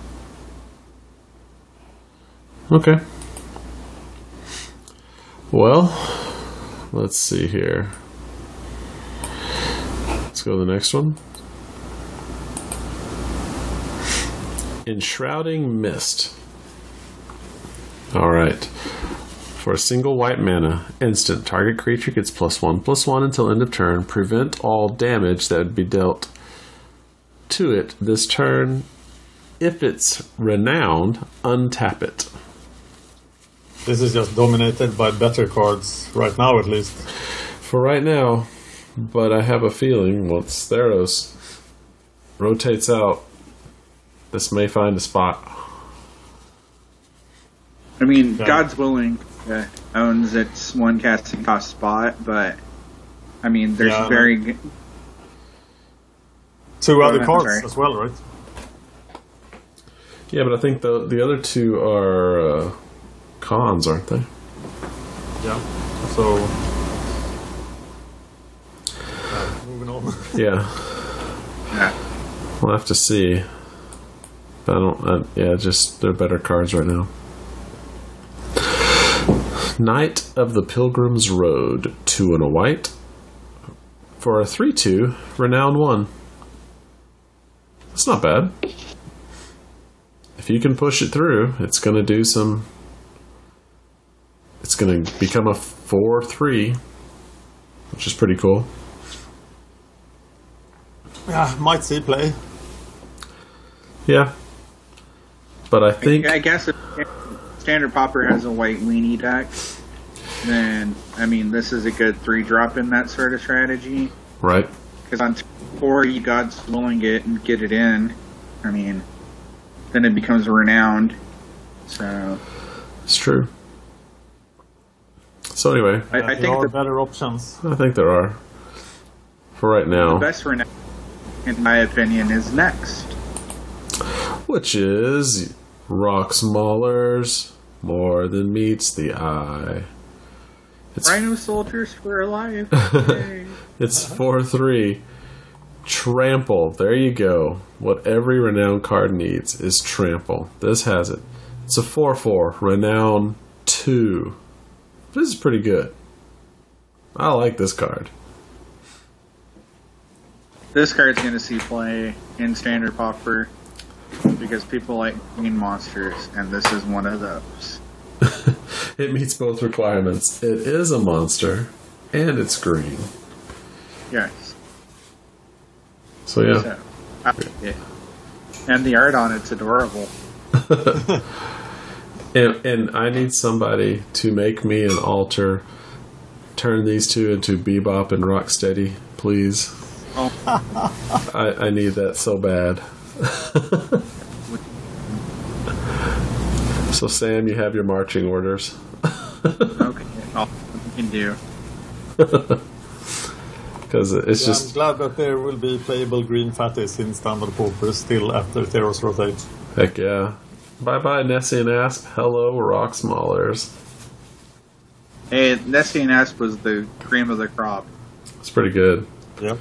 Okay. Well, let's see here. Let's go to the next one. Enshrouding Mist. Alright. For a single white mana, instant, target creature gets +1/+1 until end of turn. Prevent all damage that would be dealt to it this turn. If it's renowned, untap it. This is just dominated by better cards, right now at least. For right now, but I have a feeling once Theros rotates out, this may find a spot. I mean, yeah. God's Willing owns its 1 casting cost spot, but I mean, there's very good... 2 other cards as well, right? Yeah, but I think the other 2 are cons, aren't they? Yeah. So moving on. Yeah. We'll have to see. But I don't. Just they're better cards right now. Knight of the Pilgrims Road, 2 and a white. For a 3/2, renown 1. That's not bad. If you can push it through, it's going to do some. It's going to become a 4/3, which is pretty cool. Yeah, might see play. Yeah. But I think... I guess if Standard Pauper has a white weenie deck, then, I mean, this is a good 3-drop in that sort of strategy. Right. Because on 4, you God's Willing it and get it in. I mean, then it becomes renowned. So... It's true. So anyway... I think there are better options. I think there are. For right now. The best renown, in my opinion, is next. Which is... Rocks Maulers, more than meets the eye. It's Rhino Soldiers for alive. It's 4/3. Trample. There you go. What every renown card needs is trample. This has it. It's a 4/4. Renown 2. This is pretty good. I like this card. This card's going to see play in Standard Pauper because people like green monsters, and this is one of those. It meets both requirements. It is a monster, and it's green. Yes. So yeah. And the art on it's adorable. and I need somebody to make me an altar, turn these 2 into Bebop and Rocksteady, please. Oh. I need that so bad. So Sam, you have your marching orders. Okay, all you can do. Because it's just... I'm glad that there will be playable green fatties in standard Pauper still after Theros rotates. Heck yeah. Bye-bye, Nessie and Asp. Hello, Rock Smallers. Hey, Nessie and Asp was the cream of the crop. It's pretty good. Yep.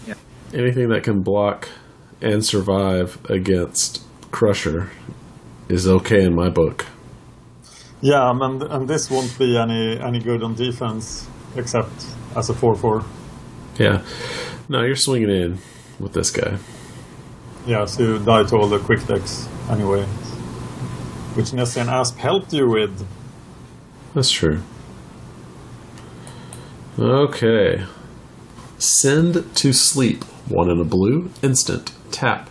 Yeah. Anything that can block and survive against Crusher is okay in my book. Yeah, and this won't be any good on defense except as a 4/4. Yeah. No, you're swinging in with this guy. Yeah, so you die to all the quick decks anyway. Which Nessie and Asp helped you with. That's true. Okay. Send to sleep. 1 in a blue. Instant. Tap.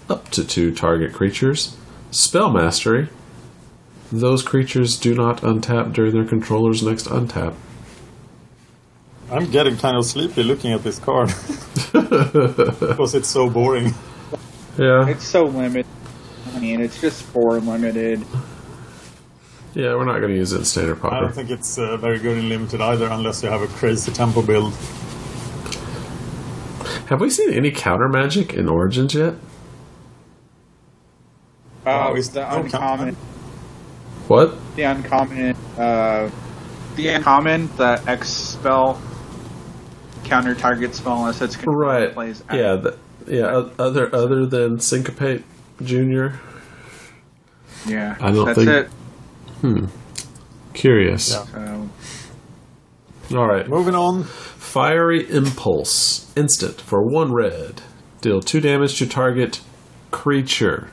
Up to 2 target creatures. Spell mastery. Those creatures do not untap during their controller's next untap. I'm getting kind of sleepy looking at this card. Because it's so boring. Yeah. It's so limited. I mean, it's just 4 limited. Yeah, we're not going to use it in standard Pauper. I don't think it's very good in limited either, unless you have a crazy tempo build. Have we seen any counter magic in Origins yet? It's the uncommon. What? The uncommon. The X spell counter target spell unless it's right. Plays Yeah, other than Syncopate Junior. Yeah, I don't that's think. it. Curious. Yeah. All right. Moving on. Fiery Impulse. Instant for 1 red. Deal 2 damage to target creature.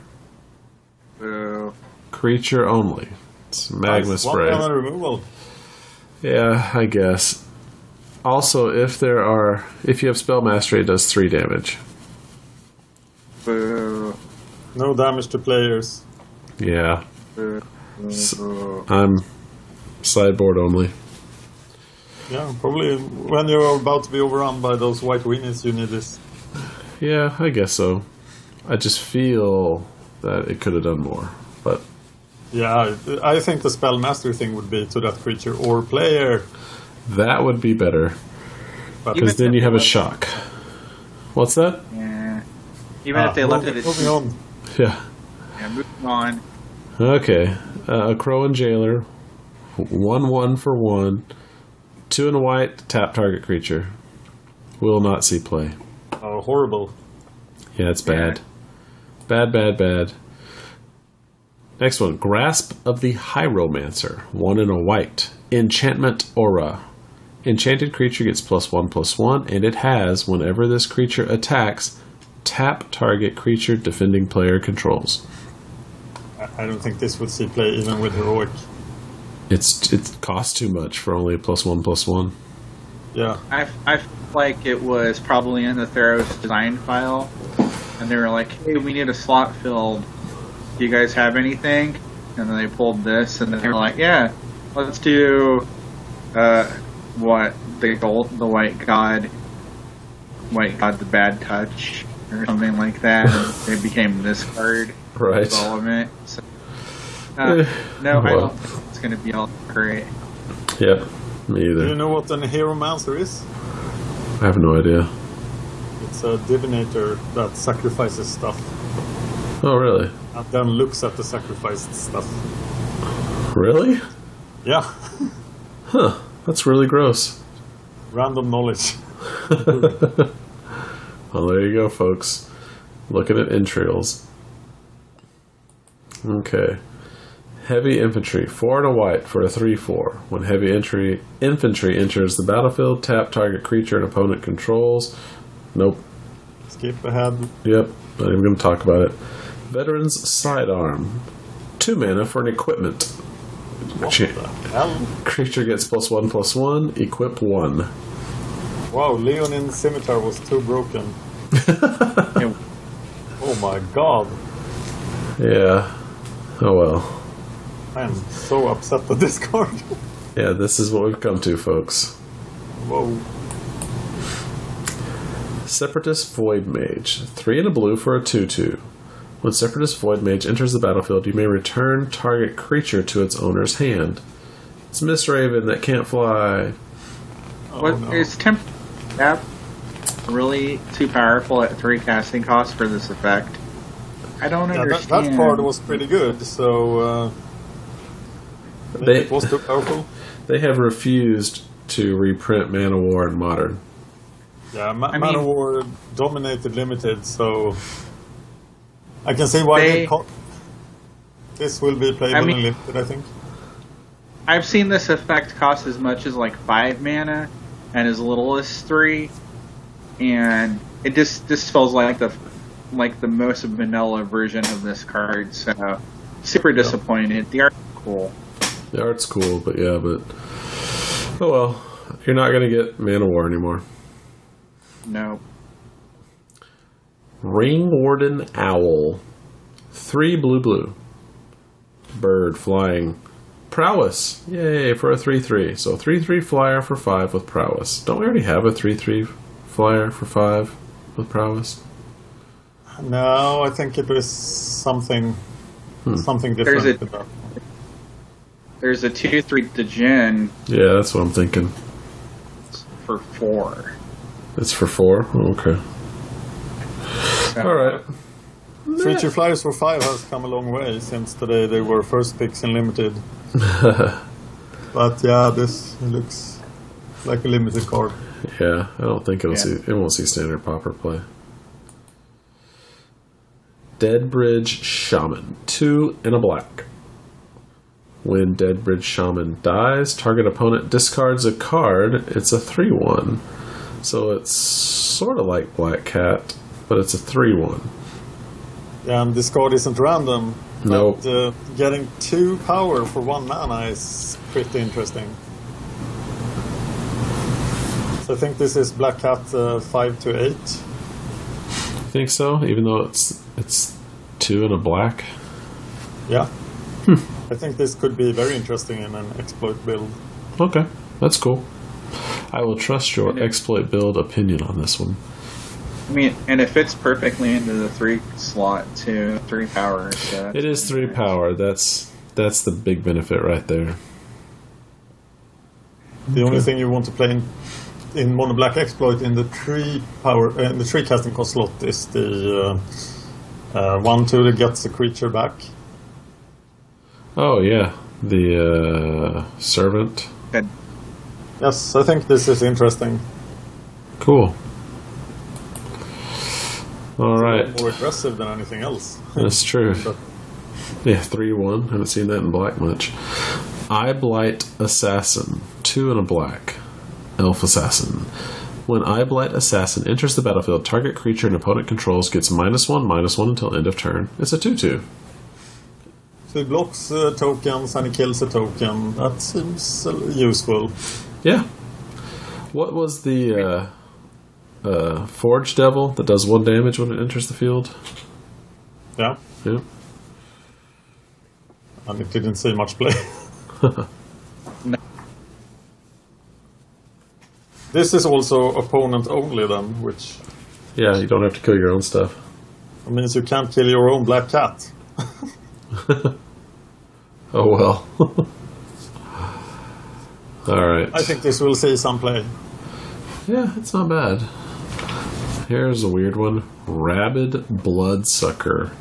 Creature only. It's magma spray. 1 mana removal. Yeah, I guess. Also, if you have spell mastery, it does 3 damage. No damage to players. Yeah. I'm sideboard only. Yeah, probably when you're about to be overrun by those white weenies, you need this. Yeah, I guess so. I just feel that it could have done more, but... Yeah, I think the spell mastery thing would be to that creature or player. That would be better. Because then you have a shock. What's that? Yeah. Even if they left it at moving on. Yeah. Yeah, moving on. Okay. A Crow and Jailer. 1/1 for 1. 2 and a white, tap target creature. Will not see play. Oh, horrible. Yeah, it's bad. Bad. Next one. Grasp of the Hieromancer. 1 and a white. Enchantment Aura. Enchanted creature gets +1/+1, and it has, whenever this creature attacks, tap target creature defending player controls. I don't think this would see play even with Heroic. It costs too much for only a +1/+1. Yeah. I feel like it was probably in the Theros design file, and they were like, hey, we need a slot filled. Do you guys have anything? And then they pulled this, and then they were like, yeah, let's do the white god, the bad touch, or something like that. And it became this card. Right. Development. So, no, well, I don't think it's going to be all great. Yep, me either. Do you know what an Hieromancer is? I have no idea. It's a divinator that sacrifices stuff. Oh, really? And then looks at the sacrificed stuff. Really? Yeah. Huh. That's really gross. Random knowledge. Well, there you go, folks. Looking at entrails. Okay. Heavy Infantry. 4 and a white for a 3/4. When Heavy Infantry enters the battlefield, tap target creature and opponent controls. Nope. Skip ahead. Yep. Not even going to talk about it. Veteran's Sidearm. 2 mana for an equipment. What the hell? Creature gets +1/+1. Equip 1. Wow, Leonin Scimitar was too broken. Oh my god. Yeah. Oh well. I am so upset with this card. Yeah, this is what we've come to, folks. Whoa. Separatist Void Mage. 3 and a blue for a 2/2. When Separatist Void Mage enters the battlefield, you may return target creature to its owner's hand. It's Miss Raven that can't fly. Is temp tap? really too powerful at 3 casting costs for this effect? I don't understand. That card was pretty good, so it was too powerful. They have refused to reprint Man of War in Modern. Yeah, Man of War dominated Limited, so I can see why this will be playable in Limited, I think. I've seen this effect cost as much as like 5 mana and as little as 3, and it just feels like the most vanilla version of this card. So super disappointed. The art's cool. The art's cool, but oh well. You're not going to get Man of War anymore. No. Rainwarden Owl. 3 blue. Bird flying. Prowess. Yay, for a 3/3. So 3/3 flyer for 5 with prowess. Don't we already have a 3/3 flyer for 5 with prowess? No, I think it was something different. There's a 2/3 Djinn. Yeah, that's what I'm thinking. For 4. It's for 4? Oh, okay. Alright. 3/2 flyers for 5 has come a long way since the day they were first picks in Limited. But yeah, this looks like a Limited card. Yeah, I don't think it won't see standard Pauper play. Deadbridge Shaman. 2 and a black. When Deadbridge Shaman dies, target opponent discards a card. It's a 3/1. So it's sort of like Black Cat, but it's a 3/1. Yeah, and this card isn't random. Nope. But getting 2 power for 1 mana is pretty interesting. So I think this is Black Cat 5 to 8. I think so, even though it's 2 and a black. Yeah. I think this could be very interesting in an exploit build. Okay, that's cool. I will trust your exploit build opinion on this one. I mean, and it fits perfectly into the 3 slot too. 3 power. So it is 3 power. That's the big benefit right there. The only thing you want to play in mono black exploit in the 3 power the 3 casting cost slot is the 1/2 that gets the creature back. Oh yeah, the servant. Good. Yes, I think this is interesting. Cool. All right. More aggressive than anything else. That's true. Yeah, 3/1. Haven't seen that in black much. Eye Blight Assassin. 2 and a black. Elf Assassin. When Eye Blight Assassin enters the battlefield, target creature an opponent controls gets -1/-1 until end of turn. It's a 2/2. So it blocks tokens and it kills a token. That seems useful. Yeah. What was the Forge Devil that does 1 damage when it enters the field? Yeah. Yeah. And it didn't see much play. No. This is also opponent only then, which... Yeah, you don't have to kill your own stuff. It means you can't kill your own Black Cat. Oh well. Alright. I think this will see some play. Yeah, it's not bad. Here's a weird one. Rabid Bloodsucker.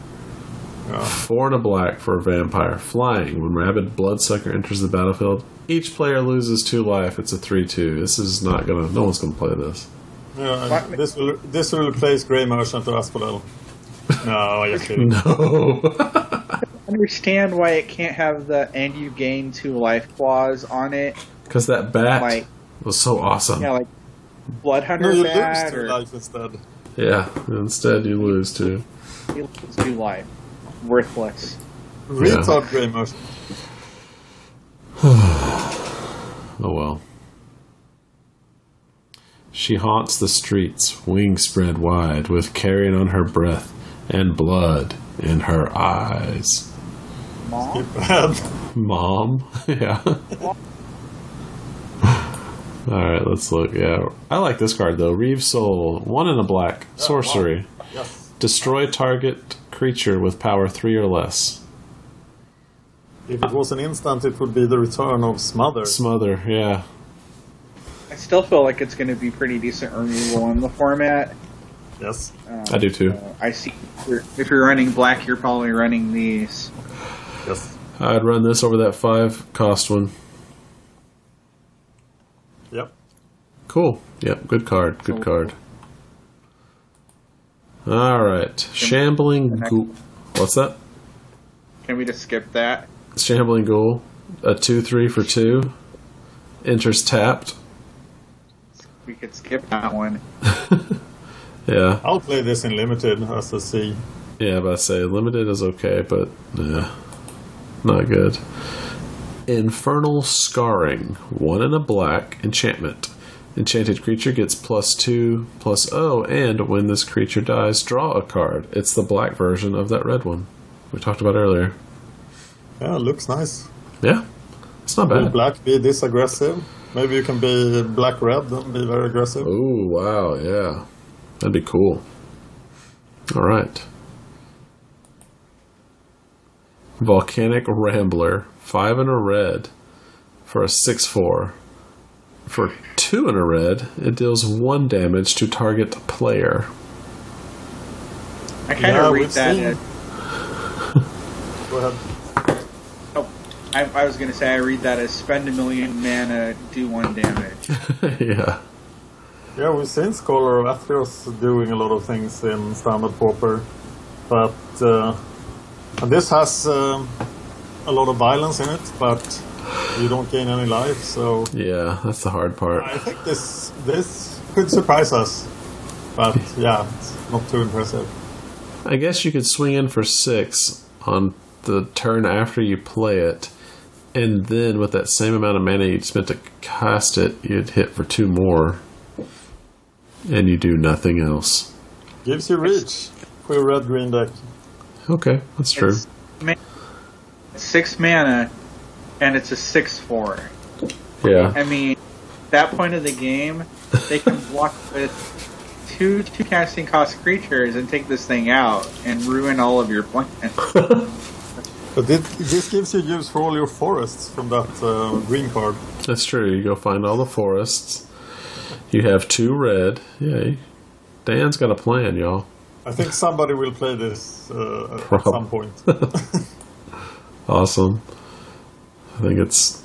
Yeah. 4 and a black for a vampire. Flying. When Rabid Bloodsucker enters the battlefield, each player loses 2 life. It's a 3/2. This is not gonna... No one's gonna play this. Yeah, this will replace Grey Merchant or Asphodel. No, I'm just kidding. No. I understand why it can't have the "and you gain 2 life" clause on it. Because that bat was so awesome. Yeah, like Bloodhunter you bat. lose 2 life instead. Yeah, instead you lose 2. You lose 2 life. Worthless. Retard Grey Merchant. Oh well. She haunts the streets, wings spread wide, with carrion on her breath and blood in her eyes. Mom? Mom? Yeah. Alright, let's look. Yeah, I like this card though. Reeves Soul, 1 and a black. Sorcery. Wow. Yes. Destroy target creature with power 3 or less. If it was an instant, it would be the return of Smother. Smother, yeah. I still feel like it's going to be pretty decent removal in the format. Yes. I do too. I see. If you're running black, you're probably running these. Yes. I'd run this over that 5 cost one. Yep. Cool. Yep. Good card. Good card. All right. Shambling Ghoul. What's that? Can we just skip that? Shambling Ghoul. A 2/3 for 2. Enters tapped. We could skip that one. Yeah. I'll play this in limited as a C. Yeah, but I say limited is okay, but not good. Infernal Scarring. 1 and a black enchantment. Enchanted creature gets +2/+0, and when this creature dies, draw a card. It's the black version of that red one we talked about earlier. Yeah, it looks nice. Yeah, it's not Will bad. black be this aggressive? Maybe you can be black-red and be very aggressive. Oh, wow, yeah. That'd be cool. All right. Volcanic Rambler. 5 and a red for a 6/4. For 2 and a red, it deals 1 damage to target player. I kind of read that as... Go ahead. Oh, I was going to say I read that as spend 1 million mana, do 1 damage. Yeah. Yeah, we've seen Scholar of Athos doing a lot of things in Standard Pauper. But and this has a lot of violence in it, but you don't gain any life, so... Yeah, that's the hard part. I think this could surprise us. But, yeah, it's not too impressive. I guess you could swing in for 6 on the turn after you play it, and then with that same amount of mana you'd spent to cast it, you'd hit for 2 more, and you do nothing else. Gives you reach for your red-green deck. Okay, that's true. It's 6 mana, and it's a 6/4. Yeah. I mean, at that point of the game, they can block with two casting cost creatures and take this thing out and ruin all of your plans. But this gives you use for all your forests from that green card. That's true. You go find all the forests. You have 2 red. Yeah, Dan's got a plan, y'all. I think somebody will play this at some point. Awesome. I think it's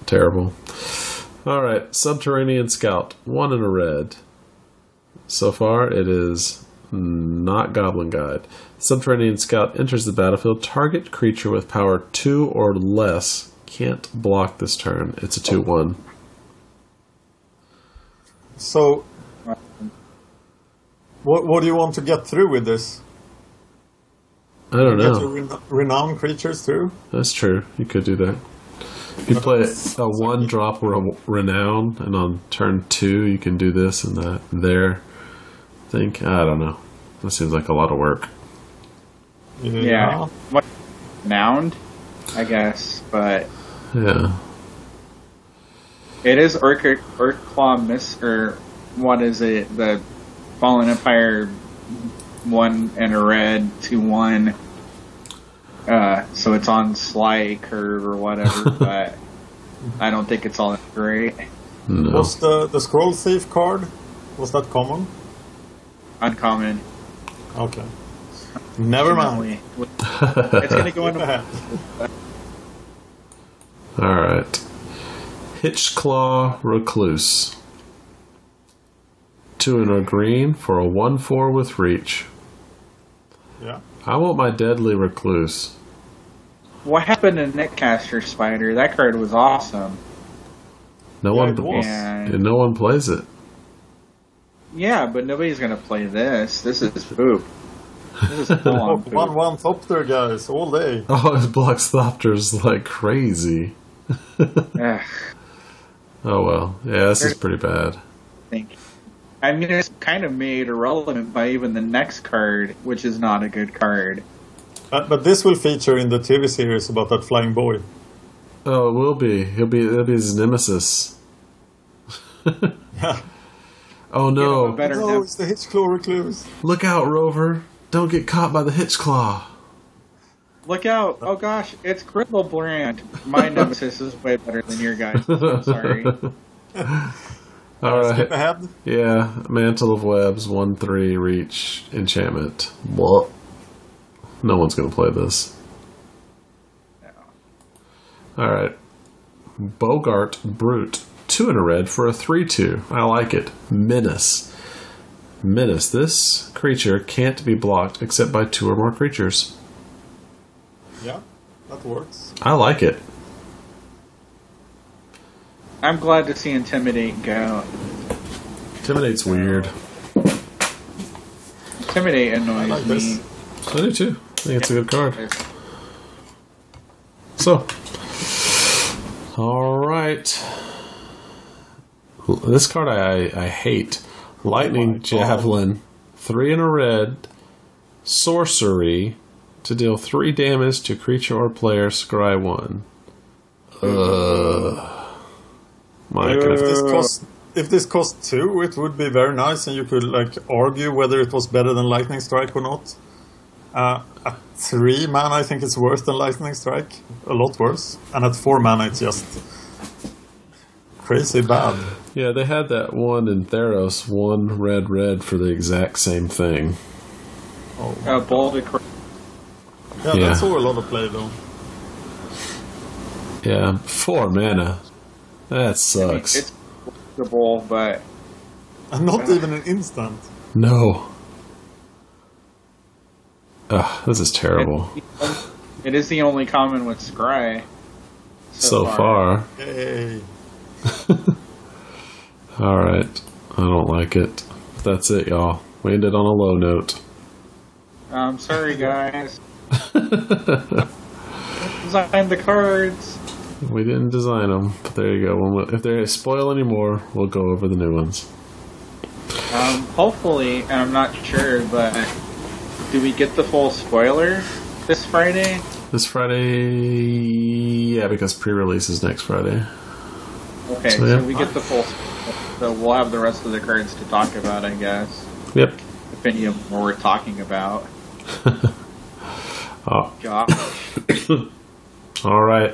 terrible. All right, Subterranean Scout. 1 and a red. So far, it is not Goblin Guide. Subterranean Scout enters the battlefield. Target creature with power 2 or less can't block this turn. It's a 2/1. So, what do you want to get through with this? I don't know. Get your renowned creatures through? That's true. You could do that. You play a 1-drop Renown, and on turn 2 you can do this and that and there. I don't know. That seems like a lot of work. Yeah. What? Renowned, I guess, but... Yeah. It is Earthclaw or what is it? The Fallen Empire 1 and a red 2/1. So it's on Sly Curve or whatever, but I don't think it's all that great. No. Was the Scroll Thief card, was that common? Uncommon. Okay. Never mind. It's going to go into... Alright. Hitchclaw Recluse. 2 and a green for a 1/4 with reach. Yeah. I want my Deadly Recluse. What happened to Netcaster Spider? That card was awesome. No one plays it. Yeah, but nobody's going to play this. This is poop. This is full on poop. 1/1 Thopter, guys, all day. Oh, it blocks Thopters like crazy. Oh well. Yeah, this is pretty bad. I mean, it's kind of made irrelevant by even the next card, which is not a good card. But this will feature in the TV series about that flying boy. Oh, it will be. It'll be his nemesis. Yeah. Oh no! No, it's the Hitchclaw Recluse. Look out, Rover! Don't get caught by the Hitchclaw. Look out! Oh gosh, it's Gribblebrand. My nemesis is way better than your guys. I'm sorry. All right. Skip ahead. Yeah, Mantle of Webs, 1/3 reach enchantment. What? No one's gonna play this. No. All right. Bogart Brute, 2 and a red for a 3/2. I like it. Menace. This creature can't be blocked except by 2 or more creatures. Yeah, that works. I like it. I'm glad to see Intimidate go. Intimidate's weird. Intimidate annoys like me. this. I do too. I think it's a good card. So, all right. This card I hate. Lightning Javelin, 3 and a red, sorcery to deal 3 damage to creature or player. Scry 1. My goodness. If this cost 2, it would be very nice, and you could argue whether it was better than Lightning Strike or not. At 3 mana, I think it's worse than Lightning Strike, a lot worse. And at 4 mana, it's just crazy bad. Yeah, they had that one in Theros, 1 red for the exact same thing. Bold. Yeah, that saw a lot of play though. Yeah, 4 mana. That sucks. It's workable, but And not even an instant. No. Ugh, this is terrible. it is the only common with Scry. So far. Hey. Alright. I don't like it. That's it, y'all. We ended on a low note. I'm sorry, guys. Design the cards. We didn't design them, but there you go. If they spoil any more, we'll go over the new ones. Hopefully, and I'm not sure, but do we get the full spoiler this Friday? This Friday, yeah, because pre-release is next Friday. Okay, so we get the full spoiler, so we'll have the rest of the cards to talk about, I guess. Yep. If any of them we're talking about. Oh. Gosh. All right.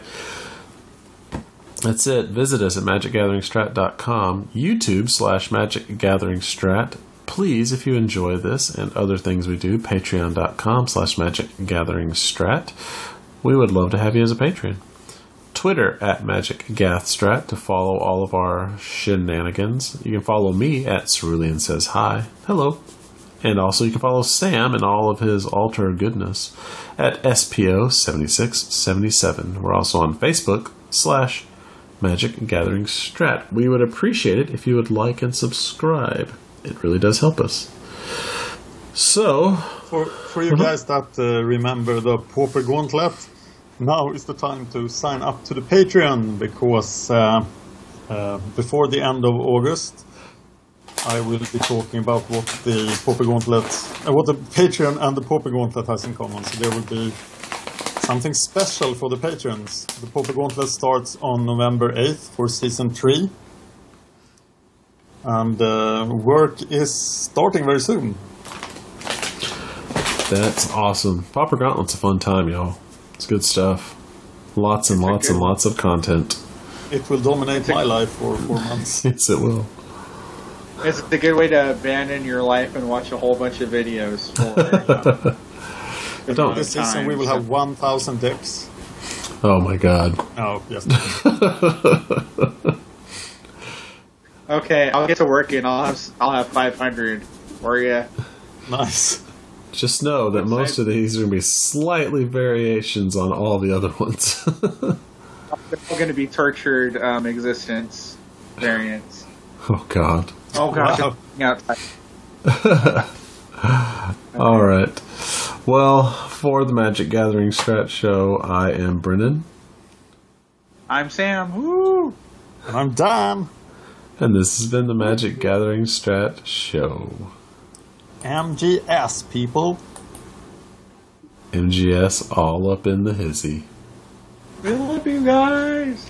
That's it. Visit us at MagicGatheringStrat.com, YouTube/MagicGatheringStrat. Please, if you enjoy this and other things we do, Patreon.com/MagicGatheringStrat. We would love to have you as a patron. Twitter at MagicGathStrat to follow all of our shenanigans. You can follow me at Cerulean Says Hi. Hello. And also you can follow Sam and all of his altar goodness at SPO7677. We're also on Facebook/MagicGatheringStrat. We would appreciate it if you would like and subscribe. It really does help us. So, for you guys that remember the Pauper Gauntlet, now is the time to sign up to the Patreon, because before the end of August, I will be talking about what the Pauper Gauntlet, what the Patreon and the Pauper Gauntlet has in common. So there will be something special for the patrons. The Pauper Gauntlet starts on November 8th for Season 3. And work is starting very soon. That's awesome. Pauper Gauntlet's a fun time, y'all. It's good stuff. Lots and lots and lots of content. It will dominate my life for 4 months. Yes, it will. It's a good way to abandon your life and watch a whole bunch of videos for This season we will have 1,000 decks. Oh my god. Oh, yes. Okay, I'll get to work and I'll have 500 for you. Nice. Just know that most of these are going to be slightly variations on all the other ones. They're all going to be tortured existence variants. Oh god. Oh gosh. Wow. All right. Well, for the Magic Gathering Strat Show, I am Brennon. I'm Sam. Woo! And I'm Dan. And this has been the Magic Gathering Strat Show. MGS, people. MGS all up in the hizzy. We love you guys.